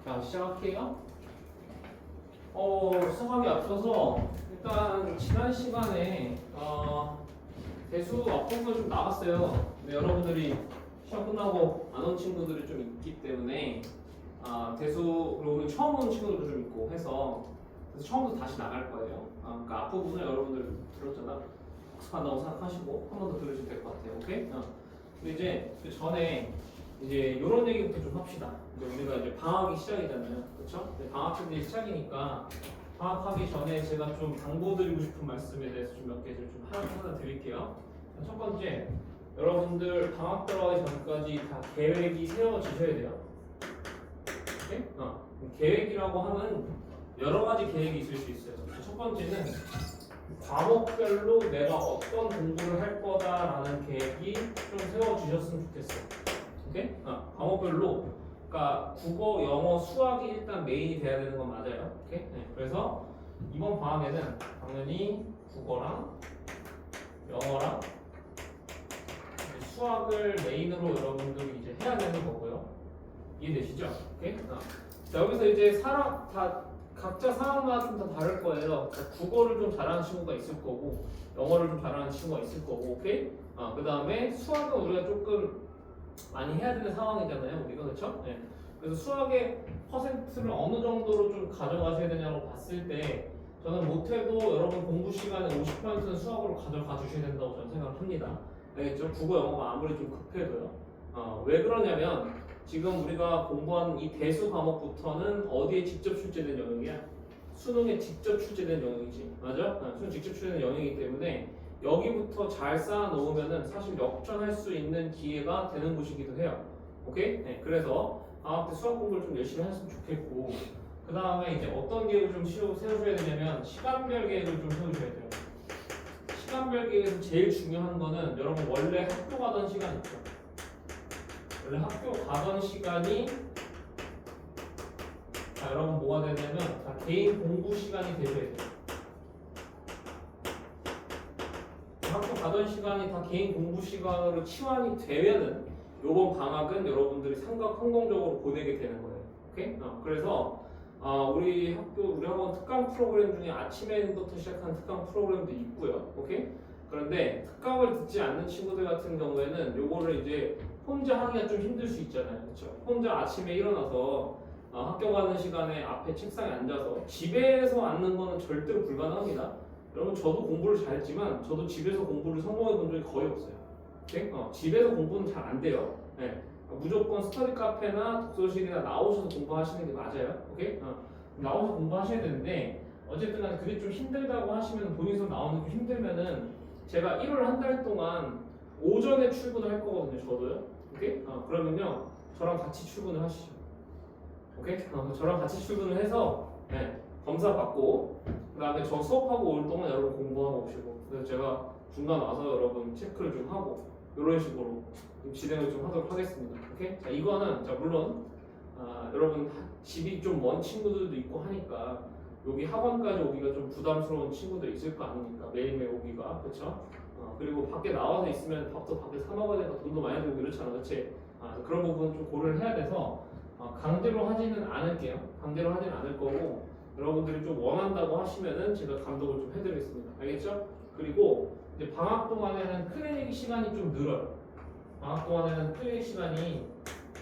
자, 시작할게요. 시작하기 앞서서 일단 지난 시간에 대수 앞부분 좀 나갔어요. 근데 여러분들이 시험 끝나고 안 온 친구들이 좀 있기 때문에 대수 그리고 오늘 처음 온 친구들도 좀 있고 해서 그래서 처음부터 다시 나갈 거예요. 그러니까 앞부분을 여러분들 들었잖아. 학습한다고 생각하시고 한 번 더 들으시면 될 것 같아요. 오케이? 근데 이제 그 전에 이제 이런 얘기부터 좀 합시다. 이제 우리가 이제 방학이 시작이잖아요, 그렇죠? 방학이 시작이니까 방학하기 전에 제가 좀 당부드리고 싶은 말씀에 대해서 좀 몇 개 좀 하나 드릴게요. 첫 번째, 여러분들 방학 들어가기 전까지 다 계획이 세워지셔야 돼요. 오케이? 계획이라고 하면 여러 가지 계획이 있을 수 있어요. 첫 번째는 과목별로 내가 어떤 공부를 할 거다라는 계획이 좀 세워주셨으면 좋겠어요. 오케이? 과목별로, 그러니까 국어, 영어, 수학이 일단 메인이 돼야 되는 건 맞아요. 오케이? 네. 그래서 이번 방학에는 당연히 국어랑 영어랑 수학을 메인으로 여러분들이 이제 해야 되는 거고요. 이해되시죠? 오케이? 자, 여기서 이제 각자 상황마다 좀 다 다를 거예요. 국어를 좀 잘하는 친구가 있을 거고, 영어를 좀 잘하는 친구가 있을 거고, 오케이? 그 다음에 수학은 우리가 조금 많이 해야 되는 상황이잖아요, 우리가. 그렇죠? 네. 그래서 수학의 퍼센트를 어느 정도로 좀 가져가셔야 되냐고 봤을 때 저는 못해도 여러분 공부 시간에 50%는 수학으로 가져가 주셔야 된다고 저는 생각을 합니다. 알겠죠? 국어, 영어가 아무리 좀 급해도요. 왜 그러냐면 지금 우리가 공부한 이 대수 과목부터는 어디에 직접 출제된 영역이야? 수능에 직접 출제된 영역이지. 맞아? 수능 직접 출제된 영역이기 때문에 여기부터 잘 쌓아놓으면은 사실 역전할 수 있는 기회가 되는 곳이기도 해요. 오케이? 네, 그래서 방학 때 수학 공부를 좀 열심히 했으면 좋겠고, 그 다음에 이제 어떤 계획을 좀 세워줘야 되냐면 시간별 계획을 좀 세우셔야 돼요. 시간별 계획에서 제일 중요한 거는 여러분 원래 학교 가던 시간 있죠? 원래 학교 가던 시간이 여러분 뭐가 되냐면 개인 공부 시간이 되셔야 돼요. 학교 가던 시간이 다 개인 공부 시간으로 치환이 되면은 요번 방학은 여러분들이 성공적으로 보내게 되는 거예요. 오케이? 그래서 우리 학원 특강 프로그램 중에 아침에부터 시작하는 특강 프로그램도 있고요. 오케이? 그런데 특강을 듣지 않는 친구들 같은 경우에는 요거를 이제 혼자 하기가 좀 힘들 수 있잖아요. 그렇죠? 혼자 아침에 일어나서 학교 가는 시간에 앞에 책상에 앉아서 집에서 앉는 거는 절대로 불가능합니다. 여러분 저도 공부를 잘했지만 저도 집에서 공부를 성공해 본 적이 거의 없어요. 오케이? 집에서 공부는 잘 안 돼요. 네. 무조건 스터디 카페나 독서실이나 나오셔서 공부하시는 게 맞아요. 오케이? 나오셔서 공부하셔야 되는데 어쨌든 간에 그게 좀 힘들다고 하시면 본인서 나오는 게 좀 힘들면은 제가 1월 한 달 동안 오전에 출근을 할 거거든요. 저도요. 오케이? 그러면요 저랑 같이 출근을 하시죠. 오케이? 저랑 같이 출근을 해서 검사 받고 그 다음에 저 수업하고 올 동안 여러분 공부하고 오시고 그래서 제가 중간 와서 여러분 체크를 좀 하고 이런 식으로 좀 진행을 좀 하도록 하겠습니다. 오케이? 자, 이거는 물론 여러분 집이 좀 먼 친구들도 있고 하니까 여기 학원까지 오기가 좀 부담스러운 친구들 있을 거 아닙니까? 매일매일 오기가. 그렇죠? 그리고 밖에 나와서 있으면 밥도 밖에 사 먹어야 되니까 돈도 많이 들고 이렇잖아. 그렇지? 그런 부분 좀 고려를 해야 돼서 강제로 하지는 않을게요. 강제로 하지는 않을 거고 여러분들이 좀 원한다고 하시면은 제가 감독을 좀 해드리겠습니다. 알겠죠? 그리고 이제 방학 동안에는 클리닉 시간이 좀 늘어요. 방학 동안에는 클리닉 시간이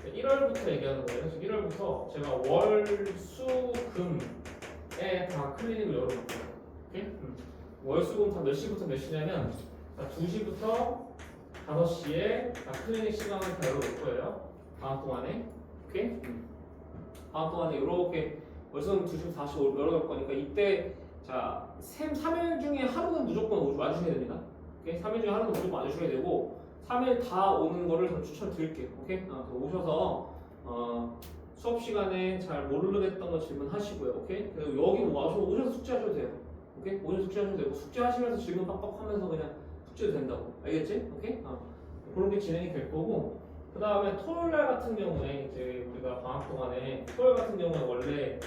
1월부터 얘기하는 거예요. 그래서 1월부터 제가 월, 수, 금에 다 클리닉을 열어볼게요. 오케이? 월, 수, 금 다 몇 시부터 몇 시냐면 2시부터 5시에 다 클리닉 시간을 다 열어볼 거예요. 방학 동안에. 오케이? 방학 동안에 이렇게 월수금 2시, 4시 열어놓을 거니까 이때 자 3일 중에 하루는 무조건 와주셔야 됩니다. 오케이? 3일 중에 하루는 무조건 와주셔야 되고 3일 다 오는 거를 더 추천드릴게요. 오케이? 오셔서 수업 시간에 잘 모르겠던 거 질문하시고요. 오케이? 그리고 여기 오셔서 숙제하셔도 돼요. 오케이? 오셔서 숙제하셔도 되고 숙제하시면서 질문 빡빡하면서 그냥 숙제도 된다고. 알겠지? 오케이? 그런 게 진행이 될 거고 그 다음에 토요일 날 같은 경우에 이제 우리가 방학 동안에 토요일 같은 경우에 원래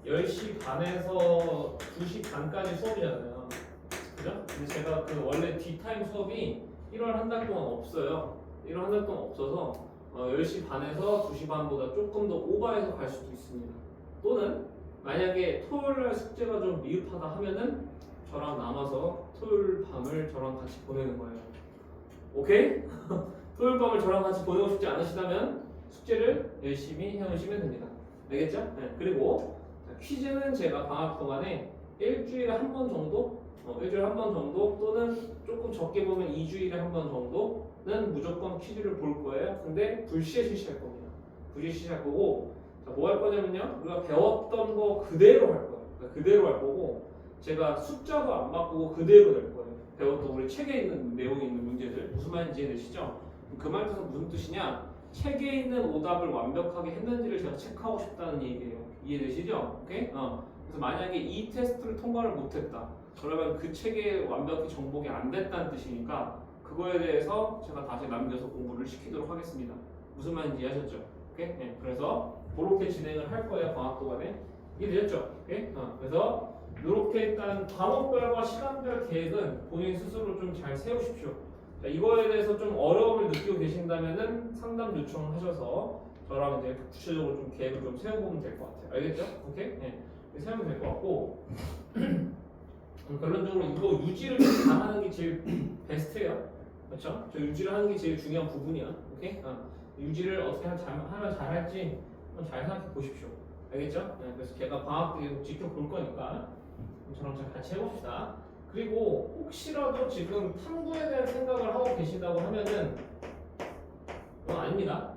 10시 반에서 2시 반까지 수업이잖아요. 그죠? 근데 제가 그 원래 D타임 수업이 1월 한 달 동안 없어요. 1월 한 달 동안 없어서 10시 반에서 2시 반보다 조금 더 오버해서 갈 수도 있습니다. 또는 만약에 토요일날 숙제가 좀 미흡하다 하면은 저랑 남아서 토요일 밤을 저랑 같이 보내는 거예요. 오케이? 토요일 밤을 저랑 같이 보내고 싶지 않으시다면 숙제를 열심히 해오시면 됩니다. 알겠죠? 네. 그리고 퀴즈는 제가 방학 동안에 일주일에 한 번 정도, 일주일에 한 번 정도 또는 조금 적게 보면 2주일에 한 번 정도는 무조건 퀴즈를 볼 거예요. 근데 불시에 실시할 겁니다. 불시에 실시할 거고, 뭐 할 거냐면요, 우리가 배웠던 거 그대로 할 거예요. 그러니까 그대로 할 거고, 제가 숫자도 안 바꾸고 그대로 낼 거예요. 배웠던 우리 책에 있는 내용이 있는 문제들 무슨 말인지 이해되시죠? 그 말 뜻은 무슨 뜻이냐? 책에 있는 오답을 완벽하게 했는지를 제가 체크하고 싶다는 얘기예요. 이해되시죠? 오케이? 그래서 만약에 이 테스트를 통과를 못했다. 그러면 그 책에 완벽히 정복이 안 됐다는 뜻이니까 그거에 대해서 제가 다시 남겨서 공부를 시키도록 하겠습니다. 무슨 말인지 이해하셨죠? 오케이? 네, 그래서 그렇게 진행을 할 거예요. 방학 동안에. 이해되셨죠? 오케이? 그래서 이렇게 일단 과목별과 시간별 계획은 본인 스스로 좀 잘 세우십시오. 자, 이거에 대해서 좀 어려움을 느끼고 계신다면은 상담 요청하셔서 저랑 이제 구체적으로 좀 계획을 좀 세워보면 될 것 같아요. 알겠죠? 오케이? 네. 세우면 될 것 같고 결론적으로 이거 유지를 다 하는 게 제일 베스트예요. 그렇죠? 저 유지를 하는 게 제일 중요한 부분이야. 오케이? 유지를 어떻게 하면 잘할지 한번 잘 생각해 보십시오. 알겠죠? 네, 그래서 제가 방학 때 계속 지켜볼 거니까 저랑 잘 같이 해봅시다. 그리고 혹시라도 지금 탐구에 대한 생각을 하고 계시다고 하면은 그건 아닙니다.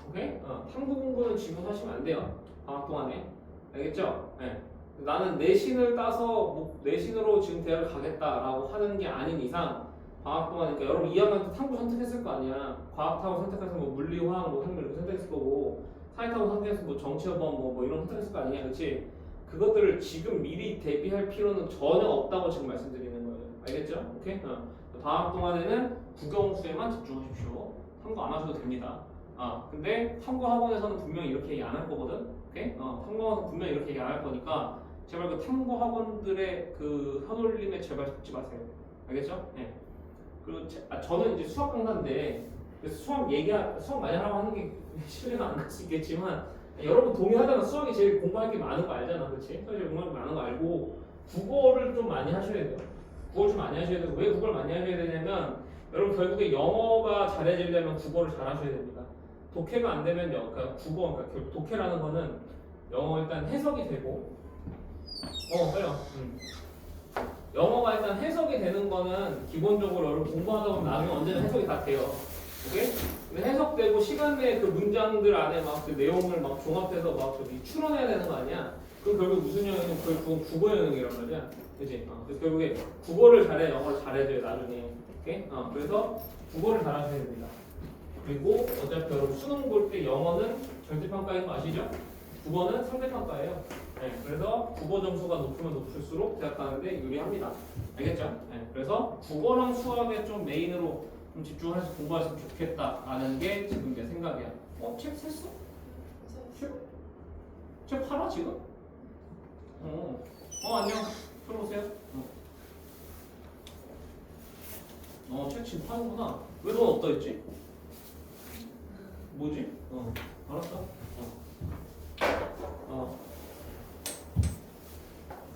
오케이? 탐구 공부는 지금 하시면 안 돼요. 방학 동안에. 알겠죠? 네. 나는 내신을 따서 뭐 내신으로 지금 대학을 가겠다라고 하는 게 아닌 이상 방학 동안 그러니까 여러분 2학년 때 탐구 선택했을 거 아니야. 과학타고 선택해서 뭐 물리, 화학, 뭐 생물 이렇게 선택했을 거고 사회타고 선택해서 뭐 정치여번 뭐 이런 선택했을 거 아니냐, 그렇지? 그것들을 지금 미리 대비할 필요는 전혀 없다고 지금 말씀드리는 거예요. 알겠죠? 오케이? 방학 동안에는 국영수에만 집중하십시오. 탐구 안 하셔도 됩니다. 근데 탐구 학원에서는 분명히 이렇게 얘기 안 할 거거든. 오케이? 탐구 학원에서 분명히 이렇게 얘기 안 할 거니까 제발 그 탐구 학원들의 그 혀놀림에 제발 속지 마세요. 알겠죠? 네. 그리고 저는 이제 수학 강사인데 수학 많이 하라고 하는 게 실례가 안 갈 수 있겠지만 여러분 동의하잖아. 수학이 제일 공부할 게 많은 거 알잖아, 그렇지? 수학이 제일 공부할 게 많은 거 알고 국어를 좀 많이 하셔야 돼요. 국어를 좀 많이 하셔야 되고 왜 국어를 많이 하셔야 되냐면 여러분 결국에 영어가 잘해지려면 국어를 잘하셔야 됩니다. 독해가 안 되면 그러니까 국어, 그러니까 결국 독해라는 거는 영어 일단 해석이 되고 빨리요. 영어가 일단 해석이 되는 거는 기본적으로 여러분 공부하다 보면 나중에 언제나 해석이 다 돼요. 오케이? 근데 해석되고 시간 내에 그 문장들 안에 막 그 내용을 막 종합해서 막 저기 추론해야 되는 거 아니야? 그럼 결국 무슨 영역이냐면 그건 국어 영역이란 말이야. 그치? 그래서 결국에 국어를 잘해, 영어를 잘해줘요, 나중에. 오케이? 그래서 국어를 잘하셔야 됩니다. 그리고 어차피 여러분 수능 볼 때 영어는 절대평가인 거 아시죠? 국어는 상대평가예요. 네, 그래서 국어 점수가 높으면 높을수록 대학 가는데 유리합니다. 알겠죠? 네, 그래서 국어랑 수학에 좀 메인으로 좀 집중해서 공부하시면 좋겠다라는 게 지금 제 생각이야. 책 샀어? 책 팔아 지금? 안녕. 들어오세요. 책 지금 파는구나. 왜 돈 없다 했지? 뭐지? 알았어.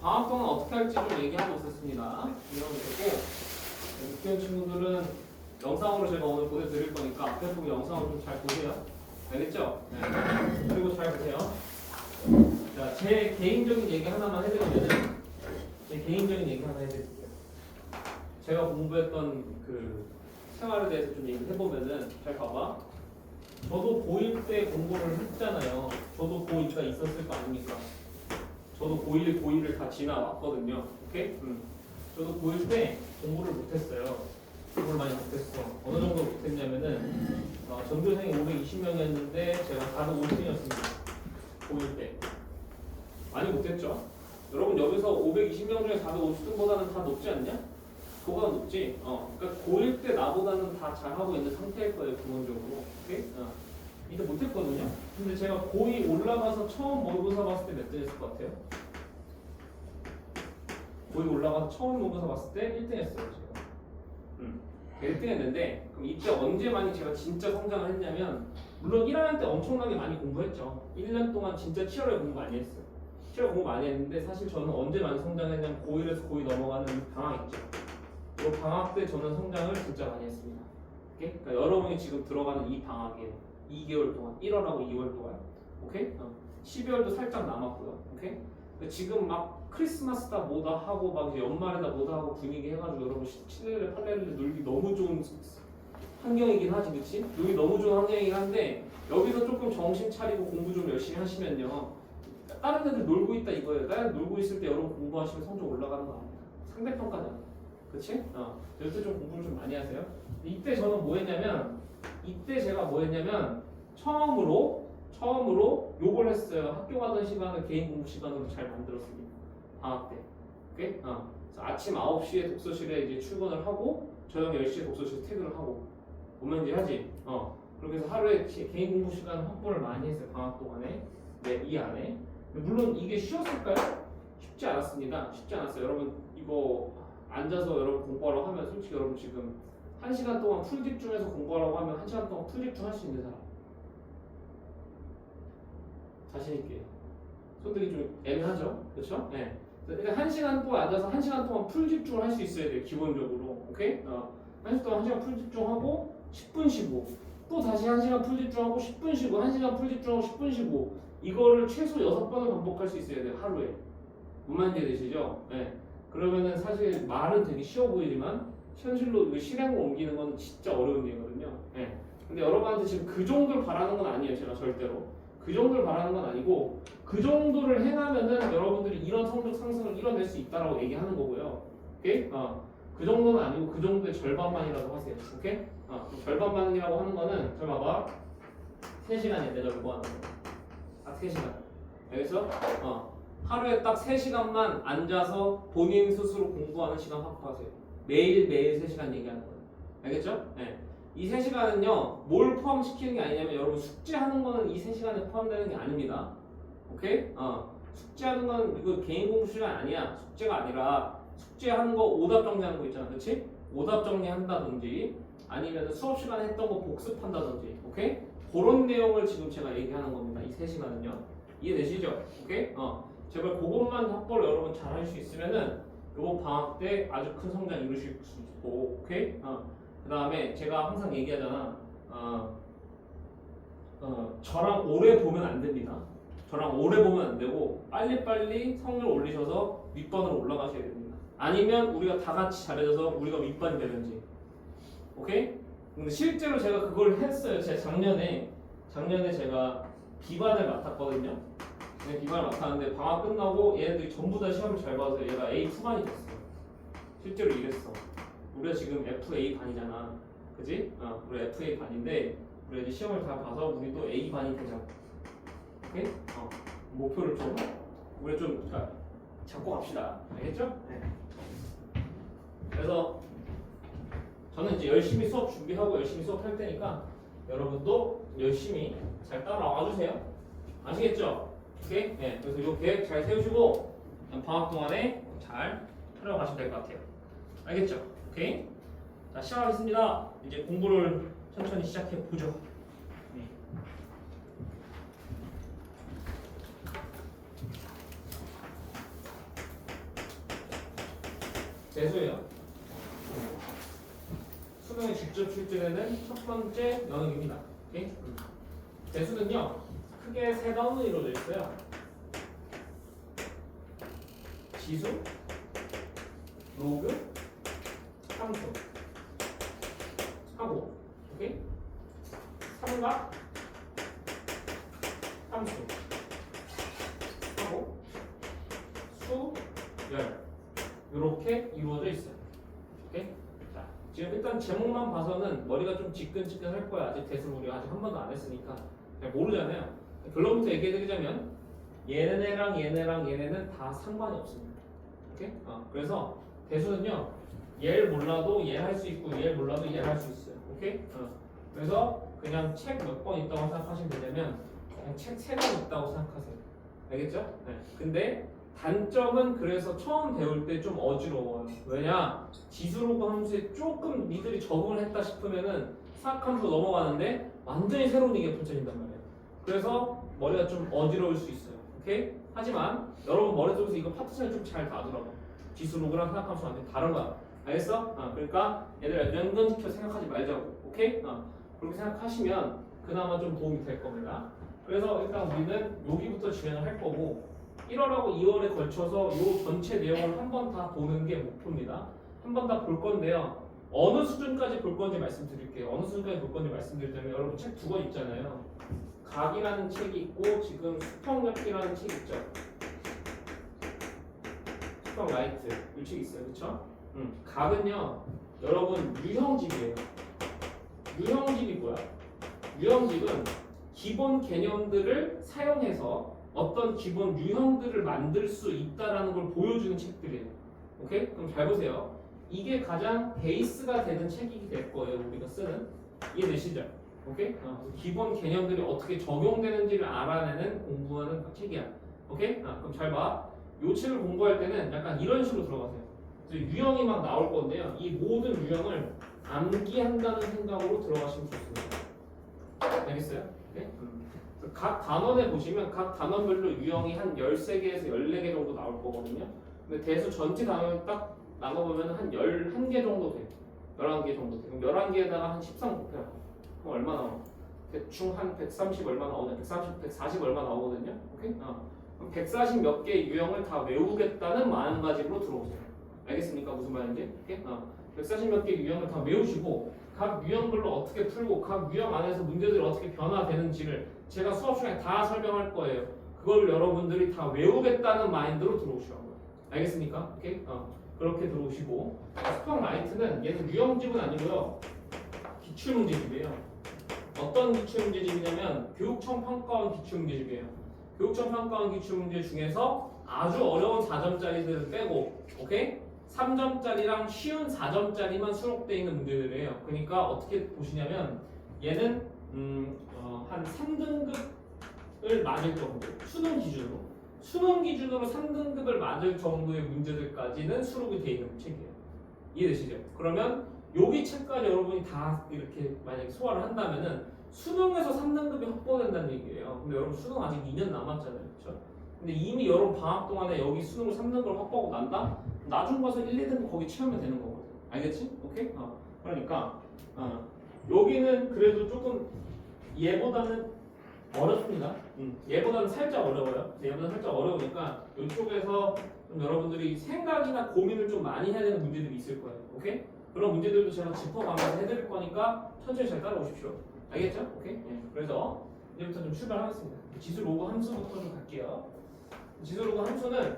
방학 동안 어떻게 할지 좀 얘기하고 있었습니다. 이러면 되고, 육개월 친구들은 영상으로 제가 오늘 보내드릴 거니까 앞에 보고 영상을 좀 잘 보세요. 알겠죠? 네. 그리고 잘 보세요. 자, 제 개인적인 얘기 하나만 해드리면은, 제가 공부했던 그 생활에 대해서 좀 얘기를 해보면은, 잘 봐봐. 저도 고1 때 공부를 했잖아요. 저도 고2가 있었을 거 아닙니까? 저도 고1, 고2를 다 지나왔거든요. 오케이? 저도 고1 때 공부를 못했어요. 공부를 많이 못했어. 어느 정도 못했냐면은 전교생이 520명이었는데 제가 450등이었습니다. 고1 때. 많이 못했죠? 여러분 여기서 520명 중에 450등보다는 다 높지 않냐? 그거보다 높지? 그러니까 고1 때 나보다는 다 잘하고 있는 상태일 거예요, 기본적으로. 오케이? 이때 못했거든요? 근데 제가 고2 올라가서 처음 모의고사 봤을 때 몇 등 했을 것 같아요? 고2 올라가서 처음 모의고사 봤을 때 1등 했어요, 제가. 1등 했는데, 그럼 이때 언제 많이 제가 진짜 성장을 했냐면, 물론 1학년 때 엄청나게 많이 공부했죠. 1년 동안 진짜 치열하게 공부 많이 했어요. 치열하게 공부 많이 했는데 사실 저는 언제 많이 성장했냐면 고1에서 고2 넘어가는 이 방학 있죠. 이 방학 때 저는 성장을 진짜 많이 했습니다. 오케이? 그러니까 여러분이 지금 들어가는 이 방학이에요. 2개월 동안, 1월하고 2월 동안. 오케이? 12월도 살짝 남았고요. 오케이? 지금 막 크리스마스다 뭐다 하고 막 이제 연말에다 뭐다 하고 분위기 해가지고 여러분 7일에 8일에 놀기 너무 좋은 환경이긴 하지, 그치? 놀기 너무 좋은 환경이긴 한데 여기서 조금 정신 차리고 공부 좀 열심히 하시면요 다른 애들 놀고 있다 이거예요. 다른 애들 놀고 있을 때 여러분 공부하시면 성적 올라가는 거 아닙니다. 상대평가잖아. 그치? 이때 좀 공부를 좀 많이 하세요. 이때 저는 뭐 했냐면 이때 제가 뭐 했냐면 처음으로 요걸 했어요. 학교 가던 시간을 개인 공부 시간으로 잘 만들었습니다. 방학 때. 오케이? 그래서 아침 9시에 독서실에 이제 출근을 하고 저녁 10시에 독서실 퇴근을 하고 뭔 말인지 하지? 그렇게 해서 하루에 개인 공부 시간 확보를 많이 했어요. 방학 동안에. 네, 이 안에. 물론 이게 쉬웠을까요? 쉽지 않았습니다. 쉽지 않았어요. 여러분 이거 앉아서 여러분 공부하라고 하면 솔직히 여러분 지금 1시간 동안 풀 집중해서 공부하라고 하면 1시간 동안 풀 집중할 수 있는 사람? 자신 있게. 손들이 좀 애매하죠? 그렇죠? 네. 그러니까 1시간 동안 앉아서 1시간 동안 풀 집중을 할 수 있어야 돼요. 기본적으로. 오케이? 1시간 동안 1시간 풀 집중하고 10분 쉬고 또 다시 1시간 풀 집중하고 10분 쉬고 1시간 풀 집중하고 10분 쉬고 이거를 최소 6번을 반복할 수 있어야 돼요. 하루에. 무슨 말인지 되시죠? 네. 그러면은 사실 말은 되게 쉬워 보이지만 현실로 이거 실행으로 옮기는 건 진짜 어려운 일이거든요. 네. 근데 여러분한테 지금 그 정도를 바라는 건 아니에요. 제가 절대로. 그 정도를 바라는 건 아니고 그 정도를 행하면은 여러분들이 이런 성적 상승을 이뤄낼 수 있다라고 얘기하는 거고요. 오케이? 그 정도는 아니고 그 정도의 절반만이라도 하세요. 오케이? 절반만이라고 하는 거는 잘 봐봐. 3시간이야. 내가 이거 하는 거. 딱 3시간. 알겠어? 하루에 딱 3시간만 앉아서 본인 스스로 공부하는 시간 확보하세요. 매일매일 3시간 얘기하는 거예요. 알겠죠? 네. 이 3시간은요, 뭘 포함시키는 게 아니냐면 여러분 숙제하는 거는 이 3시간에 포함되는 게 아닙니다. 오케이? 숙제하는 건 이거 개인 공부 시간 아니야. 숙제가 아니라 숙제하는 거 오답 정리하는 거 있잖아. 그치? 오답 정리한다든지 아니면 수업 시간에 했던 거 복습한다든지. 오케이? 그런 내용을 지금 제가 얘기하는 겁니다. 이 3시간은요. 이해되시죠? 오케이? 제발 그것만 확보를 여러분 잘 할 수 있으면은 요번 방학 때 아주 큰 성장 이루실 수 있고, 오케이? 그 다음에 제가 항상 얘기하잖아. 저랑 오래 보면 안 됩니다. 저랑 오래 보면 안 되고 빨리빨리 성적을 올리셔서 윗반으로 올라가셔야 됩니다. 아니면 우리가 다 같이 잘해줘서 우리가 윗반이 되든지. 오케이? 근데 실제로 제가 그걸 했어요. 제가 작년에 제가 B반을 맡았거든요. 네, B반을 맡았는데 방학 끝나고 얘네들이 전부 다 시험을 잘 봐서 얘가 A 후반이 됐어요. 실제로 이랬어. 우리가 지금 FA 반이잖아. 그지? 우리 FA 반인데 우리 이제 시험을 다 봐서 우리도 A 반이 되자. 오케이? 목표를 좀 우리 좀 잡고 갑시다. 알겠죠? 네. 그래서 저는 이제 열심히 수업 준비하고 열심히 수업할 테니까 여러분도 열심히 잘 따라와 주세요. 아시겠죠? 오케이? 네. 그래서 이 계획 잘 세우시고 방학 동안에 잘 풀어가시면 될 것 같아요. 알겠죠? 오케이? 자, 시작하겠습니다. 이제 공부를 천천히 시작해 보죠. 네. 재수예요. 수능에 직접 출제되는 첫 번째 영역입니다. 오케이? 재수는요, 크게 세 단원으로 이루어져 있어요. 지수, 로그, 함수, 하고, 오케이? 삼각, 함수, 하고, 수, 열. 이렇게 이루어져 있어요. 오케이? 자, 지금 일단 제목만 봐서는 머리가 좀 지끈지끈할 거야. 아직 대수를 우리가 아직 한 번도 안 했으니까 잘 모르잖아요. 결론부터 얘기해드리자면 얘네랑 얘네는 다 상관이 없습니다. 오케이? 그래서 대수는요, 얘를 몰라도 얘를 할 수 있고 얘를 몰라도 얘를 할 수 있어요. 오케이? 그래서 그냥 책 몇 권 있다고 생각하시면 되냐면 그냥 책 3권 있다고 생각하세요. 알겠죠? 네. 근데 단점은 그래서 처음 배울 때 좀 어지러워요. 왜냐? 지수로그 함수에 조금 니들이 적응을 했다 싶으면은 싹 함수 넘어가는데 완전히 새로운 얘기가 펼쳐진단 말이에요. 그래서 머리가 좀 어지러울 수 있어요. 오케이? 하지만 여러분 머릿속에서 이거 파트션을 좀 잘 놔두라고. 지수 로그랑 생각하면 안 돼. 다른 거야. 알겠어? 그러니까 얘들아 연관시켜 생각하지 말자고. 오케이? 그렇게 생각하시면 그나마 좀 도움이 될 겁니다. 그래서 일단 우리는 여기부터 진행을 할 거고 1월하고 2월에 걸쳐서 이 전체 내용을 한 번 다 보는 게 목표입니다. 한 번 다 볼 건데요. 어느 수준까지 볼 건지 말씀드릴게요. 어느 수준까지 볼 건지 말씀드리자면 여러분 책 두 권 있잖아요. 각이라는 책이 있고 지금 수평역기라는 책 있죠. 수평 라이트 이 책 있어요. 그렇죠? 각은요. 여러분 유형집이에요. 유형집이 뭐야? 유형집은 기본 개념들을 사용해서 어떤 기본 유형들을 만들 수 있다라는 걸 보여주는 책들이에요. 오케이? 그럼 잘 보세요. 이게 가장 베이스가 되는 책이 될 거예요. 우리가 쓰는. 이해되시죠? 오케이? 기본 개념들이 어떻게 적용되는지를 알아내는 공부하는 책이야. 오케이? 그럼 잘 봐. 이 책을 공부할 때는 약간 이런 식으로 들어가세요. 유형이 막 나올 건데요. 이 모든 유형을 암기한다는 생각으로 들어가시면 좋습니다. 알겠어요? 네? 각 단원에 보시면 각 단원별로 유형이 한 13개에서 14개 정도 나올 거거든요. 근데 대수 전체 단원을 딱 나눠보면 한 11개 정도 돼요. 11개 정도 돼요. 그럼 11개에다가 한 13 곱해요. 그럼 얼마 나와? 대충 한 130 얼마 나오냐? 140 얼마 나오거든요. 오케이? 그럼 140 몇 개의 유형을 다 외우겠다는 마음가짐으로 들어오세요. 알겠습니까? 무슨 말인지? 오케이? 140 몇 개의 유형을 다 외우시고 각 유형별로 어떻게 풀고 각 유형 안에서 문제들이 어떻게 변화되는지를 제가 수업 시간에 다 설명할 거예요. 그걸 여러분들이 다 외우겠다는 마인드로 들어오시라고요. 알겠습니까? 오케이? 그렇게 들어오시고 수평 라이트는 얘는 유형집은 아니고요. 기출문제집이에요. 어떤 기출문제집이냐면 교육청 평가원 기출문제집이에요. 교육청 평가원 기출문제 중에서 아주 어려운 4점짜리들을 빼고 오케이? 3점짜리랑 쉬운 4점짜리만 수록되어 있는 문제들이에요. 그러니까 어떻게 보시냐면 얘는 한 3등급을 맞을 정도 수능 기준으로 3등급을 맞을 정도의 문제들까지는 수록이 되어 있는 책이에요. 이해되시죠? 그러면 여기 책까지 여러분이 다 이렇게 만약에 소화를 한다면은 수능에서 3등급이 확보된다는 얘기예요. 근데 여러분 수능 아직 2년 남았잖아요. 그렇죠? 근데 이미 여러분 방학 동안에 여기 수능을 3등급을 확보하고 난다? 나중 가서 1, 2등급 거기 채우면 되는 거거든. 알겠지? 오케이? 그러니까 여기는 그래도 조금 얘보다는 어렵습니다. 얘보다는 살짝 어려워요. 얘보다는 살짝 어려우니까 이쪽에서 좀 여러분들이 생각이나 고민을 좀 많이 해야 되는 문제들이 있을 거예요. 오케이? 그런 문제들도 제가 짚어가면서 해드릴 거니까 천천히 잘 따라오십시오. 알겠죠? 오케이? 그래서 이제부터 좀 출발하겠습니다. 지수 로그 함수부터 좀 갈게요. 지수 로그 함수는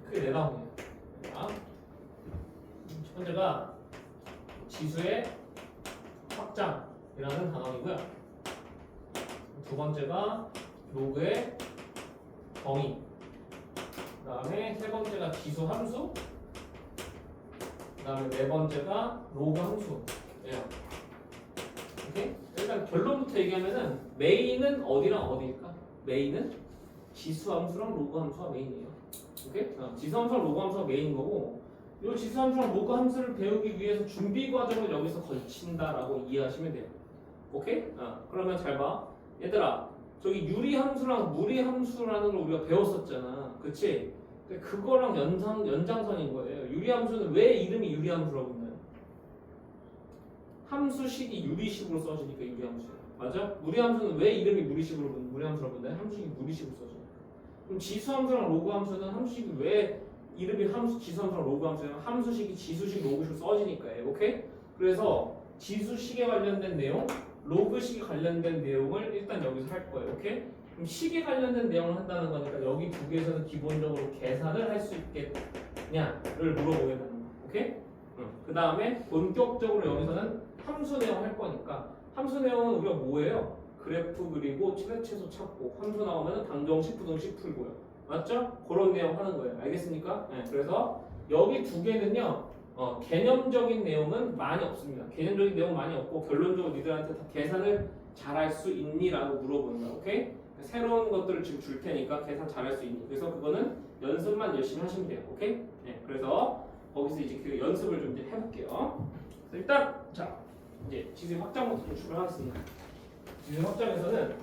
크게 내다보네요. 첫 번째가 지수의 확장이라는 단어이고요. 두 번째가 로그의 범위. 그 다음에 세 번째가 지수 함수. 그 다음에 네 번째가 로그 함수예요. 오케이? 일단 결론부터 얘기하면은 메인은 어디랑 어디일까? 메인은 지수 함수랑 로그 함수가 메인이에요. 오케이? 지수 함수랑 로그 함수가 메인인 거고 이 지수 함수랑 로그 함수를 배우기 위해서 준비 과정을 여기서 걸친다라고 이해하시면 돼요. 오케이? 그러면 잘 봐. 얘들아, 저기 유리 함수랑 무리 함수라는 걸 우리가 배웠었잖아. 그치? 그거랑 연장선인 거예요. 유리 함수는 왜 이름이 유리 함수라고 했나요? 함수식이 유리식으로 써지니까 유리 함수예요. 맞아? 무리 함수는 왜 이름이 무리 함수라고 했나요? 함수식이 무리식으로 써지니까. 그럼 지수 함수랑 로그 함수는 함수식이 왜 이름이 지수 함수랑 로그 함수냐면 함수식이 지수식, 로그식으로 써지니까요. 오케이? 그래서 지수식에 관련된 내용, 로그식에 관련된 내용을 일단 여기서 할 거예요. 오케이? 그럼 식에 관련된 내용을 한다는 거니까 여기 두 개에서는 기본적으로 계산을 할 수 있겠냐를 물어보게 되는 거야. 오케이? 그 다음에 본격적으로 여기서는 함수 내용 할 거니까 함수 내용은 우리가 뭐예요? 그래프 그리고 최대최소 찾고 함수 나오면 방정식, 부등식 풀고요. 맞죠? 그런 내용 하는 거예요. 알겠습니까? 네, 그래서 여기 두 개는요. 개념적인 내용은 많이 없습니다. 개념적인 내용 많이 없고 결론적으로 니들한테 다 계산을 잘할 수 있니? 라고 물어보는 거야. 오케이? 새로운 것들을 지금 줄 테니까 계산 잘할 수 있니? 그래서 그거는 연습만 열심히 하시면 돼요. 오케이? 네, 그래서 거기서 이제 그 연습을 좀 이제 해볼게요. 일단 자 이제 지수 확장부터 좀 출발하겠습니다. 지금 학점에서는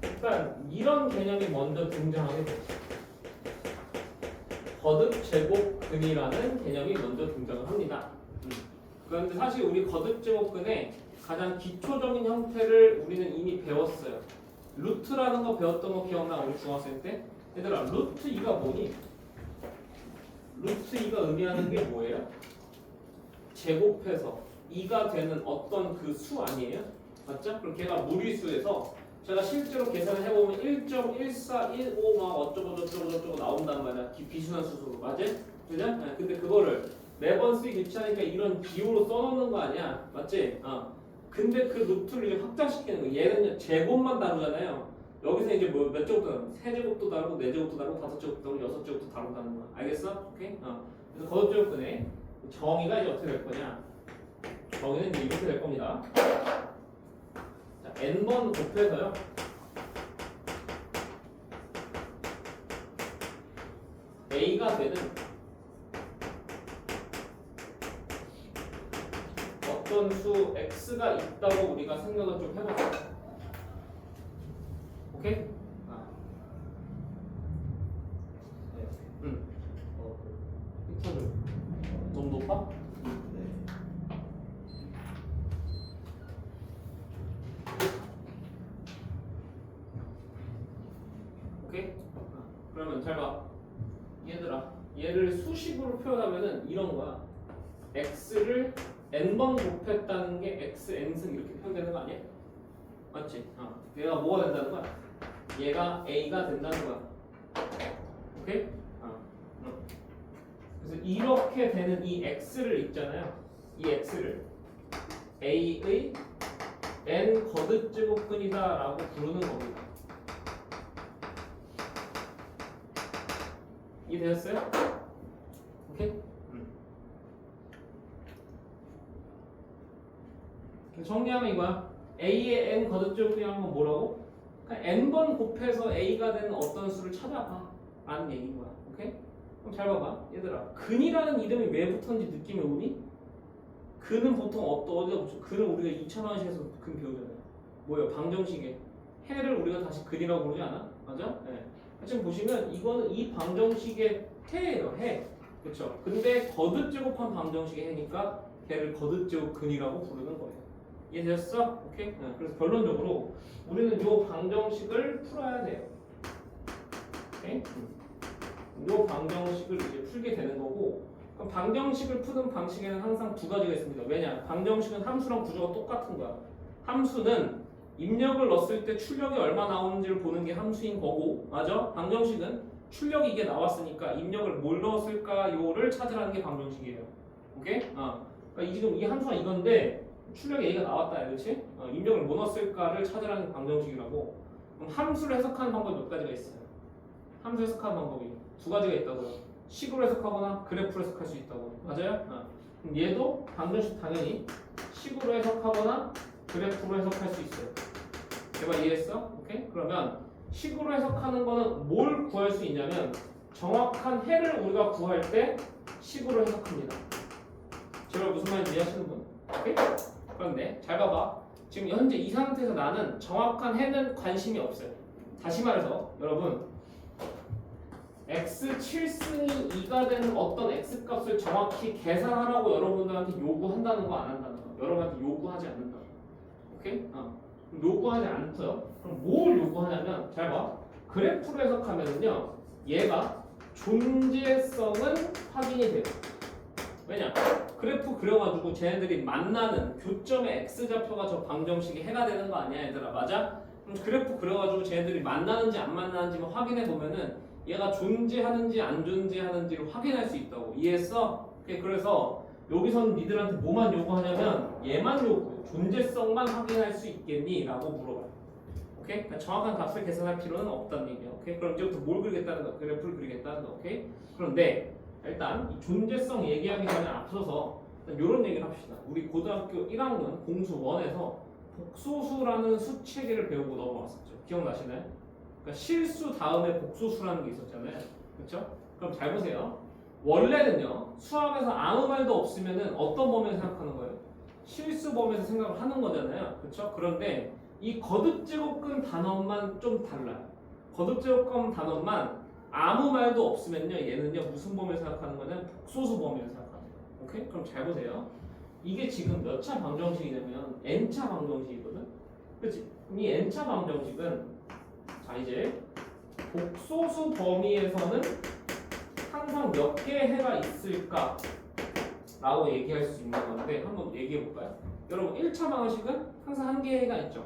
일단 이런 개념이 먼저 등장하게 돼요. 거듭 제곱근이라는 개념이 먼저 등장을 합니다. 그런데 사실 우리 거듭 제곱근의 가장 기초적인 형태를 우리는 이미 배웠어요. 루트라는 거 배웠던 거 기억나? 우리 중학생 때? 얘들아, 루트 2가 뭐니? 루트 2가 의미하는 게 뭐예요? 제곱해서 2가 되는 어떤 그 수 아니에요? 맞죠? 그럼 걔가 무리수에서 제가 실제로 계산을 해보면 1.1415 막 어쩌고 저쩌고 나온단 말이야. 비순환 수소로. 맞지? 그죠? 네, 근데 그거를 매번 쓰기 귀찮으니까 이런 기호로 써놓는 거 아니야. 맞지? 근데 그 루트를 이제 확장시키는 거야. 얘는요, 제곱만 다루잖아요. 여기서 이제 뭐 몇 제곱도 다루고, 3제곱도 다루고, 4제곱도 다루고, 5제곱도 다루고, 6제곱도 다룬다는 거야. 알겠어? 오케이? 그래서 거듭제곱근의 정의가 이제 어떻게 될 거냐? 정의는 이제 이렇게 될 겁니다. 자, n번 곱해서요. a가 되는 어떤 수 x가 있다고 우리가 생각을 좀 해보자. 오케이? 네. 히터 좀 너무 높아? 오케이? 그러면 잘 봐. 얘들아, 얘를 수식으로 표현하면은 이런 거야. x를 n번 곱했다는 게 x n승 이렇게 표현되는 거 아니야? 맞지? 얘가 뭐가 된다는 거야? 얘가 a가 된다는 거야. 오케이? 그래서 이렇게 되는 이 x를 있잖아요. 이 x를 a의 n 거듭제곱근이다라고 부르는 겁니다. 이해되셨어요? 오케이? 정리하면 이거야. a의 n 거듭제곱근이 하는 건 뭐라고? 그냥 n번 곱해서 a가 되는 어떤 수를 찾아봐 라는 얘기인 거야. 오케이? 그럼 잘 봐봐. 얘들아, 근이라는 이름이 왜 붙었는지 느낌이 오니? 근은 보통 어디다 붙여? 근은 우리가 2000원식에서 근 배우잖아요. 뭐예요? 방정식에 해를 우리가 다시 근이라고 부르지 않아? 맞아? 네. 지금 보시면 이거는 이 방정식의 해예요. 해. 그렇죠? 근데 거듭제곱한 방정식의 해니까 걔를 거듭제곱근이라고 부르는 거예요. 이해되셨어? 오케이? 네. 그래서 결론적으로 우리는 이 방정식을 풀어야 돼요. 오케이? 이 방정식을 이제 풀게 되는 거고, 그럼 방정식을 푸는 방식에는 항상 두 가지가 있습니다. 왜냐? 방정식은 함수랑 구조가 똑같은 거야. 함수는 입력을 넣었을 때 출력이 얼마 나오는지를 보는 게 함수인 거고, 맞아? 방정식은 출력이 이게 나왔으니까 입력을 뭘 넣었을까요를 찾으라는 게 방정식이에요. 오케이? 그러니까 지금 이 함수가 이건데 출력이 A가 나왔다, 그렇지? 입력을 뭐 넣었을까를 찾으라는 게 방정식이라고. 그럼 함수를 해석하는 방법이 몇 가지가 있어요. 함수 해석하는 방법이 두 가지가 있다고요. 식으로 해석하거나 그래프로 해석할 수 있다고. 맞아요? 그럼 얘도 방정식 당연히 식으로 해석하거나 그래프로 해석할 수 있어요. 제가 이해했어? 오케이? 그러면 식으로 해석하는 거는 뭘 구할 수 있냐면 정확한 해를 우리가 구할 때 식으로 해석합니다. 제가 무슨 말인지 이해하시는 분? 오케이? 그런데 잘 봐봐. 지금 현재 이 상태에서 나는 정확한 해는 관심이 없어요. 다시 말해서 여러분, x 7승이 2가 되는 어떤 x 값을 정확히 계산하라고 여러분들한테 요구한다는 거 안 한다는 거. 여러분한테 요구하지 않는다. 오케이? 요구하지 않고요. 그럼 뭘 요구하냐면 잘 봐. 그래프로 해석하면은요. 얘가 존재성은 확인이 돼요. 왜냐? 그래프 그려가지고 쟤네들이 만나는 교점의 x좌표가 저 방정식이 해가 되는 거 아니야, 얘들아? 맞아? 그럼 그래프 그려가지고 쟤네들이 만나는지 안 만나는지만 확인해 보면은 얘가 존재하는지 안 존재하는지를 확인할 수 있다고. 이해했어? 그래서 여기서는 니들한테 뭐만 요구하냐면 얘만 요구해. 존재성만 확인할 수 있겠니? 라고 물어봐요. 오케이? 그러니까 정확한 값을 계산할 필요는 없다는 얘기야. 오케이? 그럼 이제부터 뭘 그리겠다는 거? 그래프를 그리겠다는 거. 오케이? 그런데 일단 이 존재성 얘기하기 전에 앞서서 이런 얘기를 합시다. 우리 고등학교 1학년 공수 1에서 복소수라는 수 체계를 배우고 넘어왔었죠. 기억나시나요? 그러니까 실수 다음에 복소수라는 게 있었잖아요. 그렇죠? 그럼 잘 보세요. 원래는요. 수학에서 아무 말도 없으면은 어떤 범위에서 생각하는 거예요? 실수 범위에서 생각을 하는 거잖아요. 그렇죠? 그런데 이 거듭제곱근 단원만 좀 달라요. 거듭제곱근 단원만 아무 말도 없으면요, 얘는요 무슨 범위를 생각하는 거냐면 복소수 범위를 생각하는 거예요. 오케이? 그럼 잘 보세요. 이게 지금 몇 차 방정식이냐면 n차 방정식이거든. 그렇지? 이 n차 방정식은 자 이제 복소수 범위에서는 항상 몇 개의 해가 있을까? 라고 얘기할 수 있는 건데 한번 얘기해 볼까요? 여러분 1차 방정식은 항상 한 개의 해가 있죠.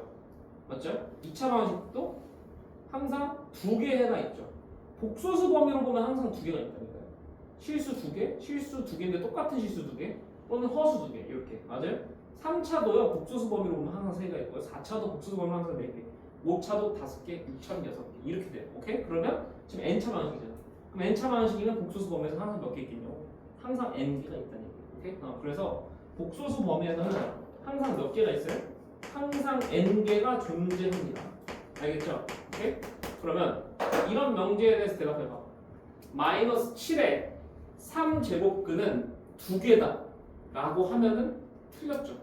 맞죠? 2차 방정식도 항상 두 개의 해가 있죠. 복소수 범위로 보면 항상 두 개가 있다니까요. 실수 두 개, 실수 두 개인데 똑같은 실수 두 개, 또는 허수 두 개 이렇게 맞아요? 3차도요 복소수 범위로 보면 항상 세 개가 있고요. 4차도 복소수 범위로 항상 4개, 5차도 5개, 6차도 6개 이렇게 돼요. 오케이? 그러면 지금 n차 방정식이잖아. 그럼 n차 방정식이면 복소수 범위에서 항상 몇 개 있겠냐고? 항상 n개가 있다는 얘기예요. 오케이? 그래서 복소수 범위에서는 항상 몇 개가 있어요? 항상 n개가 존재합니다. 알겠죠? 오케이? 그러면 이런 명제에 대해서 대답해봐. 마이너스 7의 3제곱근은 두 개다 라고 하면은 틀렸죠.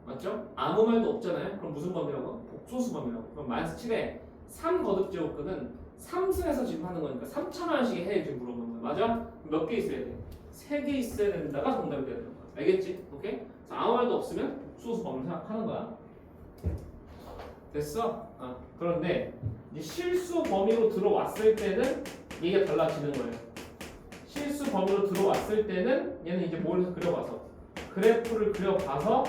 맞죠? 아무 말도 없잖아요. 그럼 무슨 범위라고? 복소수 범위라고. 그럼 마이너스 7의 3거듭제곱근은 3승에서 지금 하는 거니까 3차 방식의 해 지금 물어보는 거야. 맞아? 몇 개 있어야 돼? 3개 있어야 된다가 정답이 되는 거야. 알겠지? 오케이? 아무 말도 없으면 복소수 범위를 생각하는 거야. 됐어? 그런데 이제 실수 범위로 들어왔을 때는 얘가 달라지는 거예요. 실수 범위로 들어왔을 때는 얘는 이제 뭘 그려봐서 그래프를 그려봐서